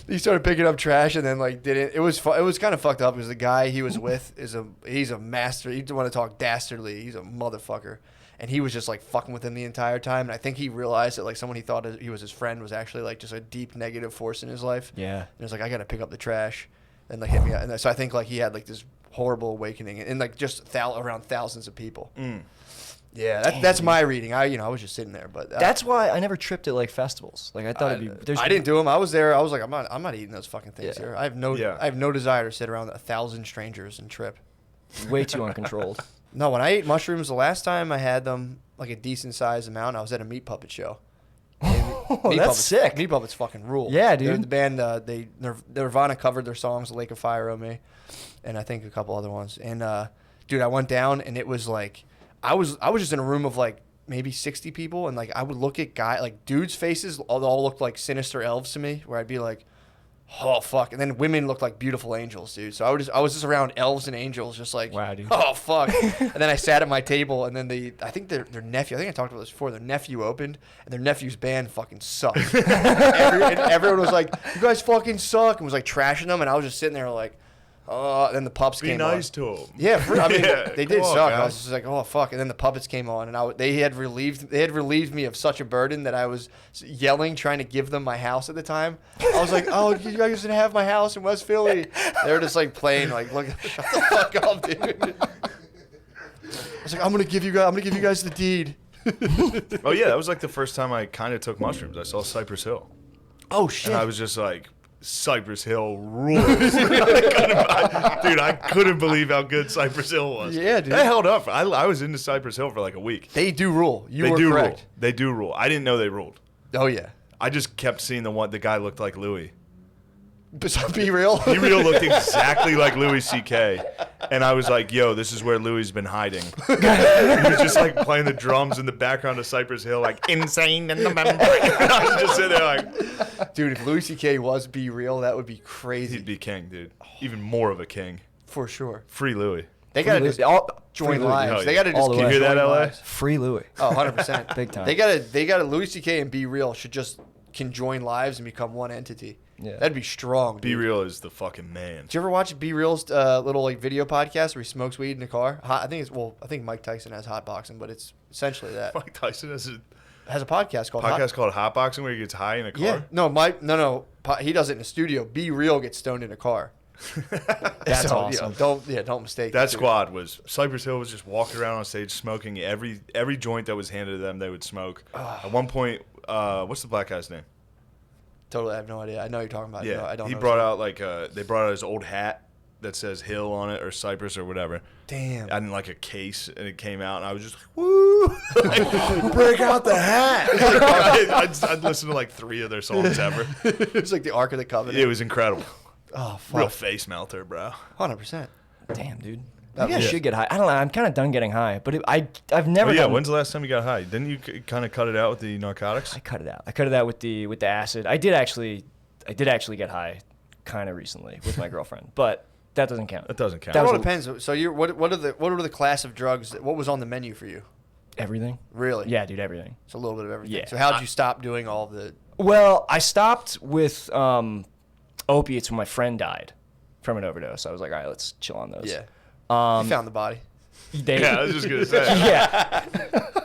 he started picking up trash, and then like did it. It was kind of fucked up because the guy he was with he's a master. You want to talk dastardly? He's a motherfucker. And he was just like fucking with him the entire time. And I think he realized that like someone he thought he was his friend was actually like just a deep negative force in his life. Yeah. And he was like, I got to pick up the trash and like hit me out. And so I think like he had like this horrible awakening and like just around thousands of people. Yeah, that's my reading. I was just sitting there, but That's why I never tripped at like festivals. Like I thought it'd be. I didn't do them. I was there. I was like, I'm not eating those fucking things Yeah. here. I have no desire to sit around 1,000 strangers and trip. way too uncontrolled. No, when I ate mushrooms the last time I had them like a decent sized amount, I was at a meat puppet show. That's Puppets, sick. Meat Puppets fucking rule. Yeah, dude. They're the band, Nirvana covered their songs, "Lake of Fire" on me, and I think a couple other ones. And dude, I went down and it was like I was just in a room of like maybe 60 people, and like I would look at dudes' faces, all looked like sinister elves to me, where I'd be like, oh fuck, and then women looked like beautiful angels, dude. So I was just around elves and angels, just like, wow, dude. Oh fuck. And then I sat at my table, and then I think their nephew, I think I talked about this before, their nephew opened, and their nephew's band fucking sucked. And everyone was like, you guys fucking suck, and was like trashing them, and I was just sitting there like, oh, and then the pups Be came nice on. to them. Yeah, I mean, Yeah, they did come on, suck. I guys. was just like, oh fuck, and then the puppets came on, and they had relieved me of such a burden that I was yelling, trying to give them my house at the time. I was like, oh, you guys didn't have my house in West Philly. They were just like playing, like, look, shut the fuck up, dude. I was like, I'm gonna give you guys the deed. Oh yeah, that was like the first time I kind of took mushrooms. I saw Cypress Hill, Oh shit. and I was just like, Cypress Hill rules. Dude, I couldn't believe how good Cypress Hill was. Yeah, dude. That held up. I was into Cypress Hill for like a week. They do rule. You They were do correct. rule. They do rule. I didn't know they ruled. Oh yeah. I just kept seeing the guy looked like Louie. But Be Real. Be Real looked exactly like Louis C.K. And I was like, yo, this is where Louie's been hiding. He was just like playing the drums in the background of Cypress Hill, like insane in the membrane. I was just sitting there like, Dude, if Louis C.K. was Be Real, that would be crazy. he'd be king, dude. Even more of a king. For sure. Free Louie. They gotta Free just Louis. join Free Louis. lives. Oh, They yeah. gotta All just the way. You hear that, join LA? lives. Free Louis. Oh, 100%. Big time. They gotta Louis C.K. and Be Real should just can join lives and become one entity. Yeah. That'd be strong. Be Dude. Real is the fucking man. Did you ever watch Be Real's little like video podcast where he smokes weed in the car? I think Mike Tyson has hot boxing, but it's essentially that. Mike Tyson has a Has a podcast called podcast called Hot Boxing where he gets high in a car. Yeah. No. He does it in the studio. Be Real gets stoned in a car. That's So, awesome. Don't mistake That it, dude. squad was Cypress Hill was just walking around on stage smoking every joint that was handed to them. They would smoke. At one point, what's the black guy's name? Totally, I have no idea. I know what you're talking about. Yeah, No, I don't he know brought his out like they brought out his old hat that says Hill on it or Cypress or whatever. name. Damn. And like a case, and it came out, and I was just like, woo! Like, break out the hat! I'd listen to like 3 of their songs ever. It's like the Ark of the Covenant. It was incredible. Oh, Real fuck. face melter, bro. 100%. Damn, dude. That Maybe I was- should get high. I don't know. I'm kind of done getting high, but I've never. Oh, yeah, gotten- when's the last time you got high? Didn't you kind of cut it out with the narcotics? I cut it out. I cut it out with the acid. I did actually get high, kind of recently with my girlfriend, but that doesn't count. That doesn't count. That It was all a- depends. So what were the class of drugs? What was on the menu for you? Everything. Really? Yeah, dude, everything. It's a little bit of everything. Yeah. So how'd you stop doing all the? Well, I stopped with opiates when my friend died from an overdose. I was like, all right, let's chill on those. Yeah. Um, You found the body. they, Yeah, I was just gonna say. yeah.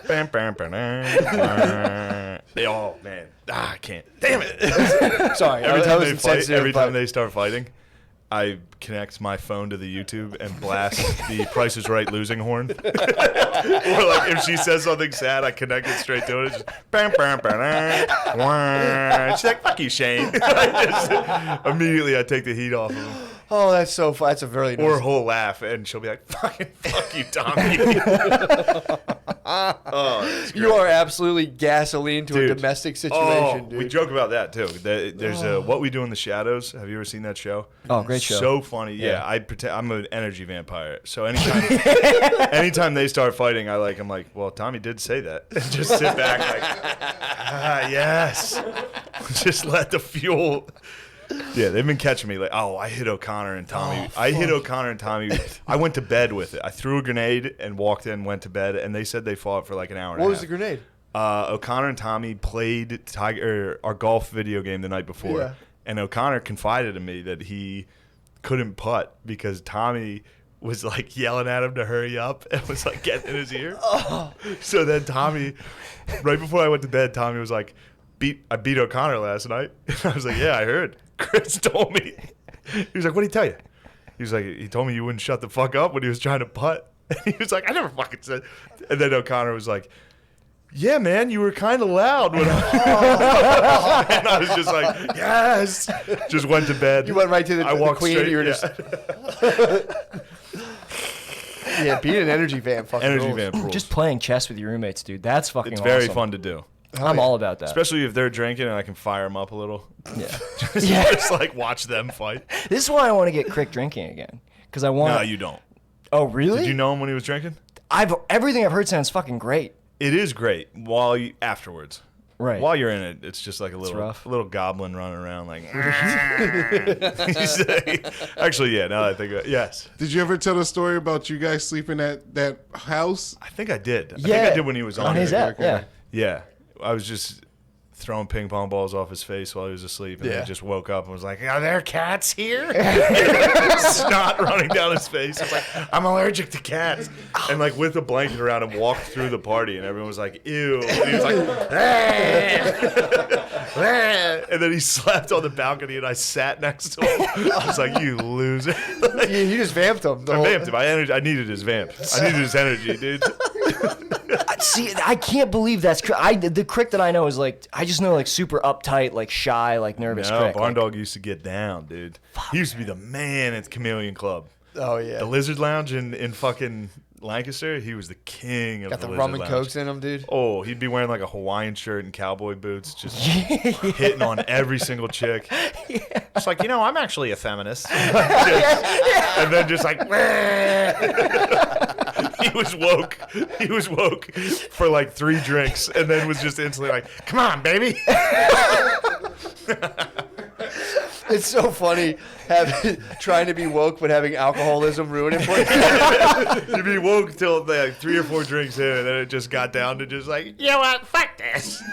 Bam, bam, bam, bam. Oh man, I can't. Damn it! Sorry, Every that time was they fight, insensitive, every time but- they start fighting, I connect my phone to the YouTube and blast the Price is Right losing horn. Or like if she says something sad, I connect it straight to it. It's just bam, bam, bam, bam. She's like, "Fuck you, Shane." Immediately, I take the heat off of him. Oh, that's so fun. That's a very nice. Or he'll laugh and she'll be like, "Fucking fuck you, Tommy." Oh, it's You are absolutely gasoline to a Dude. domestic Oh, situation, dude. we joke about that too. There's What We Do in the Shadows. Have you ever seen that show? Oh, great show. So funny. Yeah, Yeah. I pretend I'm an energy vampire. So anytime they start fighting, I'm like, well, Tommy did say that. And just sit back like, yes. Just let the fuel Yeah, they've been catching me like, oh, I hit O'Connor and Tommy. I hit O'Connor and Tommy. I went to bed with it. I threw a grenade and walked in, went to bed, and they said they fought for like an hour and a half. What was the grenade? O'Connor and Tommy played our golf video game the night before, Yeah. and O'Connor confided in me that he couldn't putt because Tommy was like yelling at him to hurry up and was like getting in his ear. So then Tommy, right before I went to bed, Tommy was like, I beat O'Connor last night. And I was like, yeah, I heard. Chris told me. He was like, what did he tell you? He was like, he told me you wouldn't shut the fuck up when he was trying to putt. And he was like, I never fucking said. And then O'Connor was like, yeah, man, you were kind of loud when I and I was just like, yes. Just went to bed. You went right to the queen. Straight, You were just yeah, being an energy vamp. Fucking energy rules. vamp rules. Just playing chess with your roommates, dude. That's fucking It's awesome. very fun to do. I'm all about that. Especially if they're drinking and I can fire them up a little. Yeah. Just like watch them fight. This is why I want to get Crick drinking again. Because I want. No, you don't. Oh, really? Did you know him when he was drinking? Everything I've heard sounds fucking great. It is great afterwards. Right. While you're in it, it's just like a rough. little goblin running around like. Actually, yeah. Now that I think of it, yes. Did you ever tell the story about you guys sleeping at that house? I think I did. I Yeah. think I did when he was on his it. app. Yeah. Yeah, I was just throwing ping pong balls off his face while he was asleep, and Yeah. then just woke up and was like, "Are there cats here?" Snot running down his face. It's like, "I'm allergic to cats," and like with a blanket around him, walked through the party, and everyone was like, "Ew," and he was like, and then he slept on the balcony, and I sat next to him. I was like, "You loser!" You just vamped him. I vamped him. I needed his vamp. I needed his energy, dude. See, I can't believe that's the Crick that I know is like I just know like super uptight, like shy, like nervous No, Crick. Barn Like, Dog used to get down, dude. He used to be the man at the Chameleon Club. Oh yeah. The Lizard Lounge in fucking Lancaster, he was the king of Got the Lizard rum and Lounge. cokes in him, dude. Oh, he'd be wearing like a Hawaiian shirt and cowboy boots, just hitting on every single chick. It's like, I'm actually a feminist. And then just like, he was woke. He was woke for like 3 drinks, and then was just instantly like, "Come on, baby." It's so funny trying to be woke but having alcoholism ruin it for you. You'd be woke till like 3 or 4 drinks in, and then it just got down to just like, you know what, fuck this.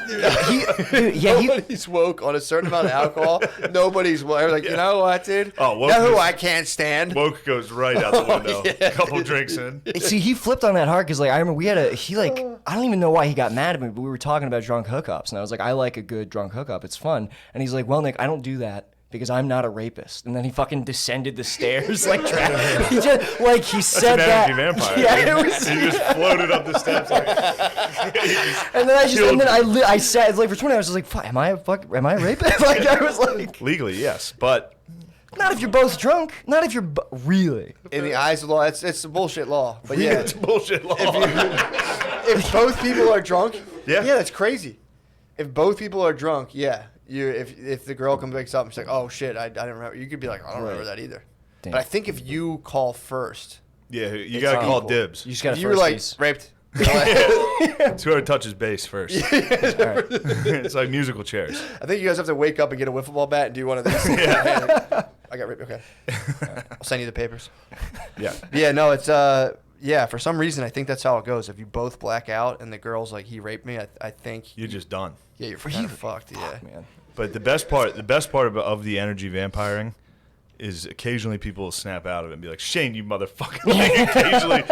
Nobody's woke on a certain amount of alcohol. Nobody's woke. Like, you know what, dude? Oh, woke know who is- I can't stand? Woke goes right out the window. yeah, A couple drinks in. See, he flipped on that hard because like I remember I don't even know why he got mad at me, but we were talking about drunk hookups, and I was like, I like a good drunk hookup. It's fun. And he's like, well, Nick, I don't do that because I'm not a rapist. And then he fucking descended the stairs like he just like he said An that. energy vampire. Yeah, dude. it was. He just floated up the steps like. And then Killed I sat it's like for 20 hours. I was like, fuck, am I a rapist? Like I was like, Legally, yes, but not if you're both drunk. Not if you're really. In the eyes of the law, it's a bullshit law. But yeah, it's bullshit law. if both people are drunk, Yeah. that's crazy. If both people are drunk, yeah. If the girl comes back up and she's like, oh shit, I didn't remember. You could be like, I don't remember that either. Damn. But I think if you call first, Yeah, you It's gotta call equal. dibs. You just got to you were like raped. It's whoever touches base first. All right. It's like musical chairs. I think you guys have to wake up and get a wiffle ball bat and do one of these. I got raped. Okay. I'll send you the papers. Yeah. Yeah, no, it's for some reason I think that's how it goes. If you both black out and the girl's like, he raped me, I think You're just done. yeah, you're kind of fucked. Yeah. Man. But the best part of the energy vampiring is occasionally people will snap out of it and be like, "Shane, you motherfucker!" Like,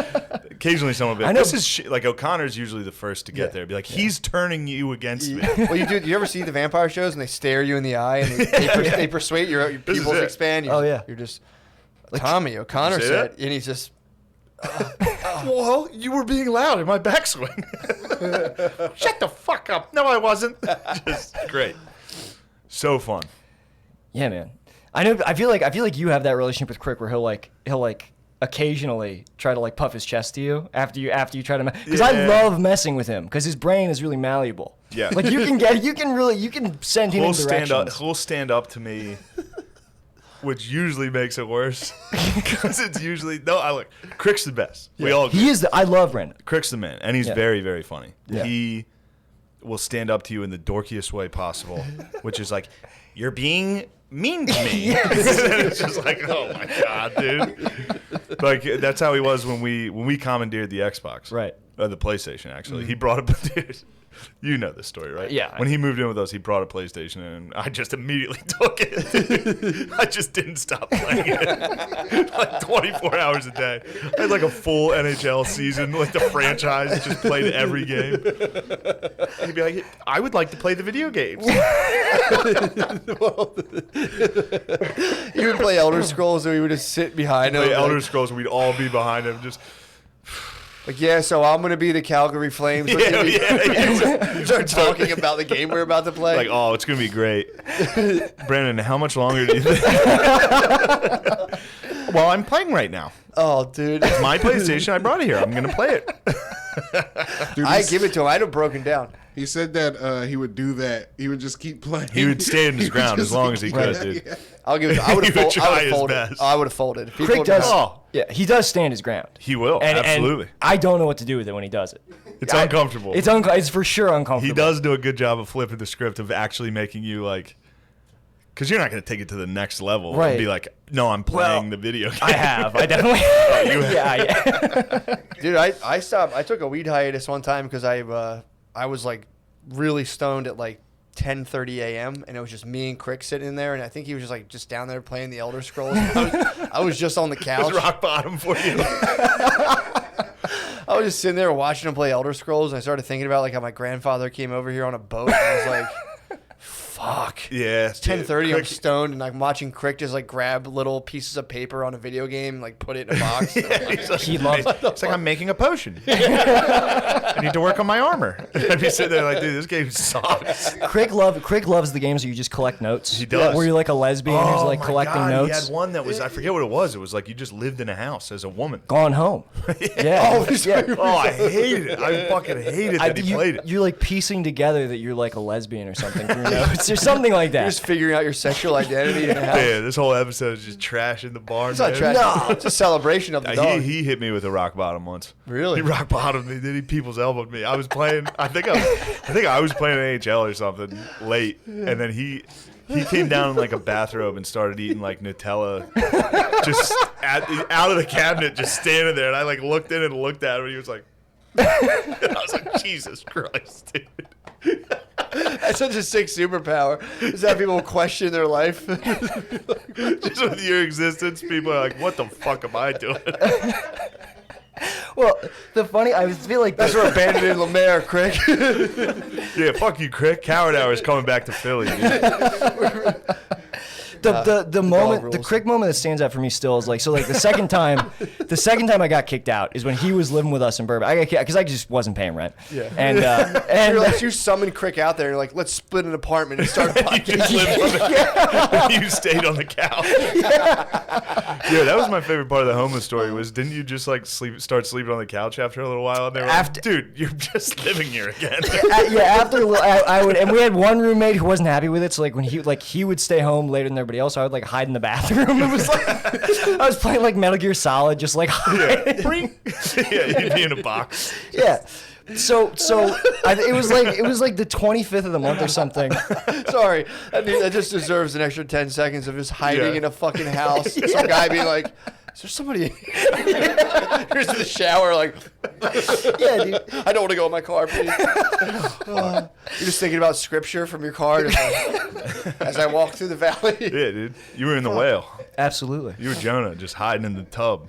occasionally someone will be I like, know. "This is like O'Connor's usually the first to get there." Be like, "He's turning you against me." Well, you ever see the vampire shows and they stare you in the eye and they persuade your This is pupils it. expand? Oh, yeah. You're just Tommy O'Connor You say said, that? and he's just Well, you were being loud in my backswing. Shut the fuck up. No, I wasn't. Just great. So fun. Yeah, man. I know. I feel like you have that relationship with Crick where he'll occasionally try to like puff his chest to you after you try to because I Yeah. love messing with him because his brain is really malleable. Yeah. Like you can send him in directions. He'll stand up to me, which usually makes it worse because it's usually Crick's the best. We all agree. He is I love Brandon. Crick's the man, and he's Yeah. very, very funny. Yeah. He will stand up to you in the dorkiest way possible, which is like, "You're being mean to me. It's just like, oh my god, dude. Like that's how he was when we commandeered the Xbox, Right. The PlayStation. Actually, he brought up. Dude, you know this story, right? Yeah. When he moved in with us, he brought a PlayStation, and I just immediately took it. I just didn't stop playing it. Like 24 hours a day. I had like a full NHL season, like the franchise, just played every game. He'd be like, I would like to play the video games. He would play Elder Scrolls, and we would just sit behind him. Play Elder like, Scrolls, and we'd all be behind him, just. Like, yeah, so I'm going to be the Calgary Flames. Yeah. Start talking about the game we're about to play. Like, oh, it's going to be great. Brandon, how much longer do you think? Well, I'm playing right now. oh, dude. It's my PlayStation. I brought it here. I'm going to play it. Dude, I give it to him. I'd have broken down. He said that he would do that. He would just keep playing. He would stand his He would ground as just long as he keep could, playing. dude. Yeah. I'll give it to him. I would He would have try his folded. best. I would have folded. If he Crick pulled does. it out- Oh. Yeah, he does stand his ground. He will. And Absolutely. I don't know what to do with it when he does it. It's uncomfortable. It's for sure uncomfortable. He does do a good job of flipping the script of actually making you like, because you're not going to take it to the next level Right. and be like, no, I'm playing Well, the video game. I have. I definitely. you have. Yeah. Dude, I stopped. I took a weed hiatus one time because I was like really stoned at like 10:30 a.m. and it was just me and Crick sitting in there, and I think he was just down there playing the Elder Scrolls. I was just on the It couch. was rock bottom for you. I was just sitting there watching him play Elder Scrolls, and I started thinking about like how my grandfather came over here on a boat. And I was like, fuck. Yeah. It's 10:30. I'm stoned, and I'm watching Crick just like grab little pieces of paper on a video game, and, like put it in a box. He loves. It's like I'm making a potion. I need to work on my armor. I'd be sitting there like, dude, this game sucks. Crick loves the games where you just collect notes. He does. Where you're like a lesbian who's like my collecting God, notes. He had one that was, I forget what it was. It was like you just lived in a house as a woman. Gone home. Yeah. yeah. Oh, I hated it. I fucking hated that he played it. You're like piecing together that you're like a lesbian or something through notes or something like that. Just figuring out your sexual identity in a house. Yeah, this whole episode is just trash in the barn. It's not trash. No, it's a celebration of the dog. He hit me with a rock bottom once. Really? He rock bottomed me. Then he people's elbowed me. I was playing. I think I was playing NHL or something late, and then he came down in like a bathrobe and started eating like Nutella, just out of the cabinet, just standing there. And I like looked in and looked at him, and he was like, I was like, Jesus Christ, dude. That's such a sick superpower. Is that people question their life? Just with your existence, people are like, what the fuck am I doing? Well, I feel like That's where abandoned LeMaire, Crick. Yeah, fuck you, Crick. Coward Hour is coming back to Philly, dude. the moment, rules. the Crick moment that stands out for me still is like, so like the second time I got kicked out is when he was living with us in Burbank. I got kicked because I just wasn't paying rent. Yeah. And You're like, you summon Crick out there, and you're like, let's split an apartment and start You podcasting. just lived on the, you stayed on the couch. Yeah, that was my favorite part of the homeless story. Was didn't you just like start sleeping on the couch after a little while? And they were like, dude, you're just living here again. After a little, I would, and we had one roommate who wasn't happy with it. So like when he would stay home later than everybody else, I would like hide in the bathroom. It was like I was playing like Metal Gear Solid, just like hiding. Yeah, you'd be in a box. Yeah. So it was like the 25th of the month or something. Sorry, that just deserves an extra 10 seconds of just hiding Yeah. in a fucking house. Some guy being like, is there somebody? Here's in the shower, like, Yeah, dude. I don't want to go in my car, please. You're just thinking about scripture from your car as I walk through the valley. Yeah, dude, you were in the whale. Absolutely. You were Jonah, just hiding in the tub.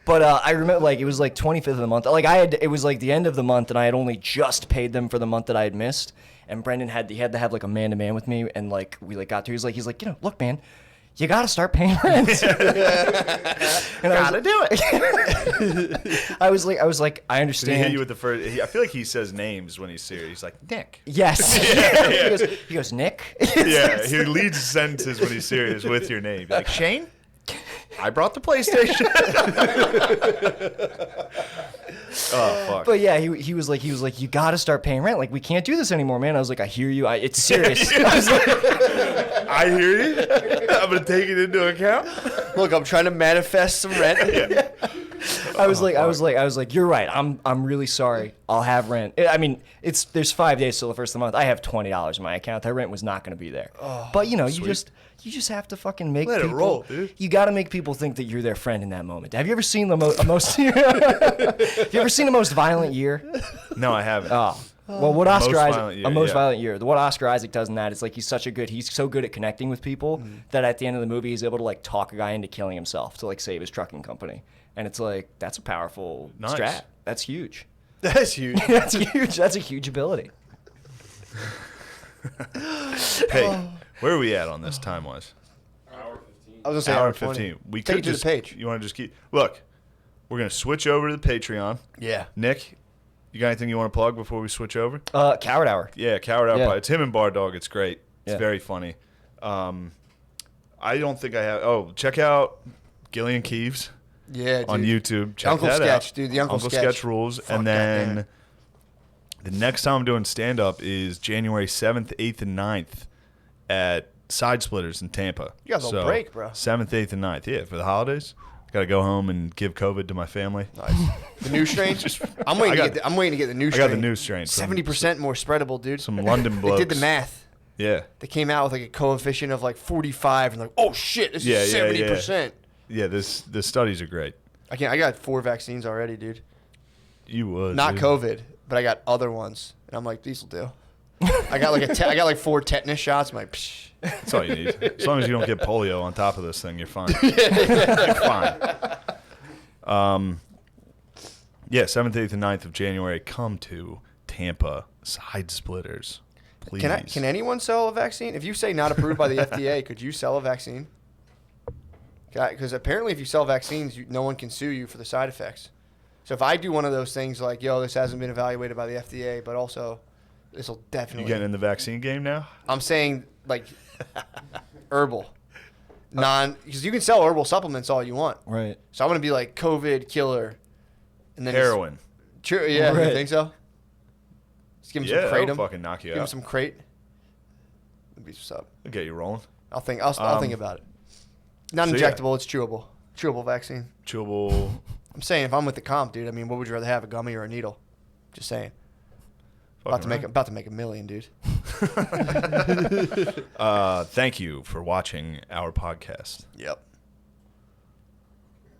But I remember, like, it was like 25th of the month. Like, it was like the end of the month, and I had only just paid them for the month that I had missed. And Brendan had to have like a man-to-man with me, and like we like got to. He's like, look, man, you gotta start paying rent. And Gotta do it. I was like, I Did he understand. hit you with the first? I feel like he says names when he's serious. He's like Nick. Yes. Yeah. He goes, Nick. Yeah, he leads sentences when he's serious with your name. Like Shane, I brought the PlayStation. Oh fuck. But yeah, he was like, you gotta start paying rent. Like, we can't do this anymore, man. I was like, I hear you. It's serious. I was like, I hear you. I'm gonna take it into account. Look, I'm trying to manifest some rent. I was like, you're right. I'm really sorry. I'll have rent. I mean, there's 5 days till the first of the month. I have $20 in my account. That rent was not going to be there. But you know, sweet. you just have to fucking make Let it people. roll, dude. You got to make people think that you're their friend in that moment. Have you ever seen the most? Have you ever seen the Most Violent Year? No, I haven't. Oh. Well, what Oscar Violent Year, Violent Year. What Oscar Isaac does in that is like he's so good at connecting with people that at the end of the movie he's able to like talk a guy into killing himself to like save his trucking company. And it's like that's a powerful strat. That's huge. That's huge. That's huge. That's a huge ability. Hey, where are we at on this time-wise? Hour 15. I was gonna say Hour hour 20. 15. We Take could it to just the page. You want to just keep look. We're gonna switch over to the Patreon. Yeah. Nick, you got anything you want to plug before we switch over? Coward Hour. Yeah, Coward Out. Yeah. It's him and Bar Dog. It's great. It's Yeah. very funny. I don't think I have. Oh, check out Gillian Keeves Yeah, dude. on YouTube. Check Uncle that Sketch, out. dude. The Uncle Sketch. rules. Fuck, and then goddamn. the next time I'm doing stand up is January 7th, 8th, and 9th at Sidesplitters in Tampa. You got a little break, bro. 7th, 8th, and 9th. Yeah, for the holidays. Got to go home and give COVID to my family. Nice. The new strain. I'm waiting to get the new I strain. got the new strain. 70% more spreadable, dude. Some London They blokes. did the math. Yeah. They came out with like a coefficient of like 45 and like, oh shit, this is 70%. Yeah, the studies are great. I got 4 vaccines already, dude. You would. Not dude. COVID, but I got other ones, and I'm like, these will do. I got like 4 tetanus shots. I'm like, psh. That's all you need. As long as you don't get polio on top of this thing, you're fine. You're fine. Yeah, 7th, 8th, and 9th of January. Come to Tampa. Sidesplitters. Please. Can anyone sell a vaccine? If you say not approved by the FDA, could you sell a vaccine? Because apparently, if you sell vaccines, no one can sue you for the side effects. So if I do one of those things like, yo, this hasn't been evaluated by the FDA, but also this will You definitely. getting in the vaccine game now? I'm saying like herbal, because you can sell herbal supplements all you want. Right. So I'm gonna be like COVID killer, and then Heroin. True. Yeah. Right. You think so? Just give him Yeah, some kratom. that'll fucking knock you Give him out. some crate. That'd be what's up. I'll get you rolling. I'll think about it. Not so yeah. injectable. It's chewable. Chewable vaccine. Chewable. I'm saying if I'm with the comp, dude. I mean, what would you rather have, a gummy or a needle? Just saying. About to make $1 million, dude. Thank you for watching our podcast. Yep.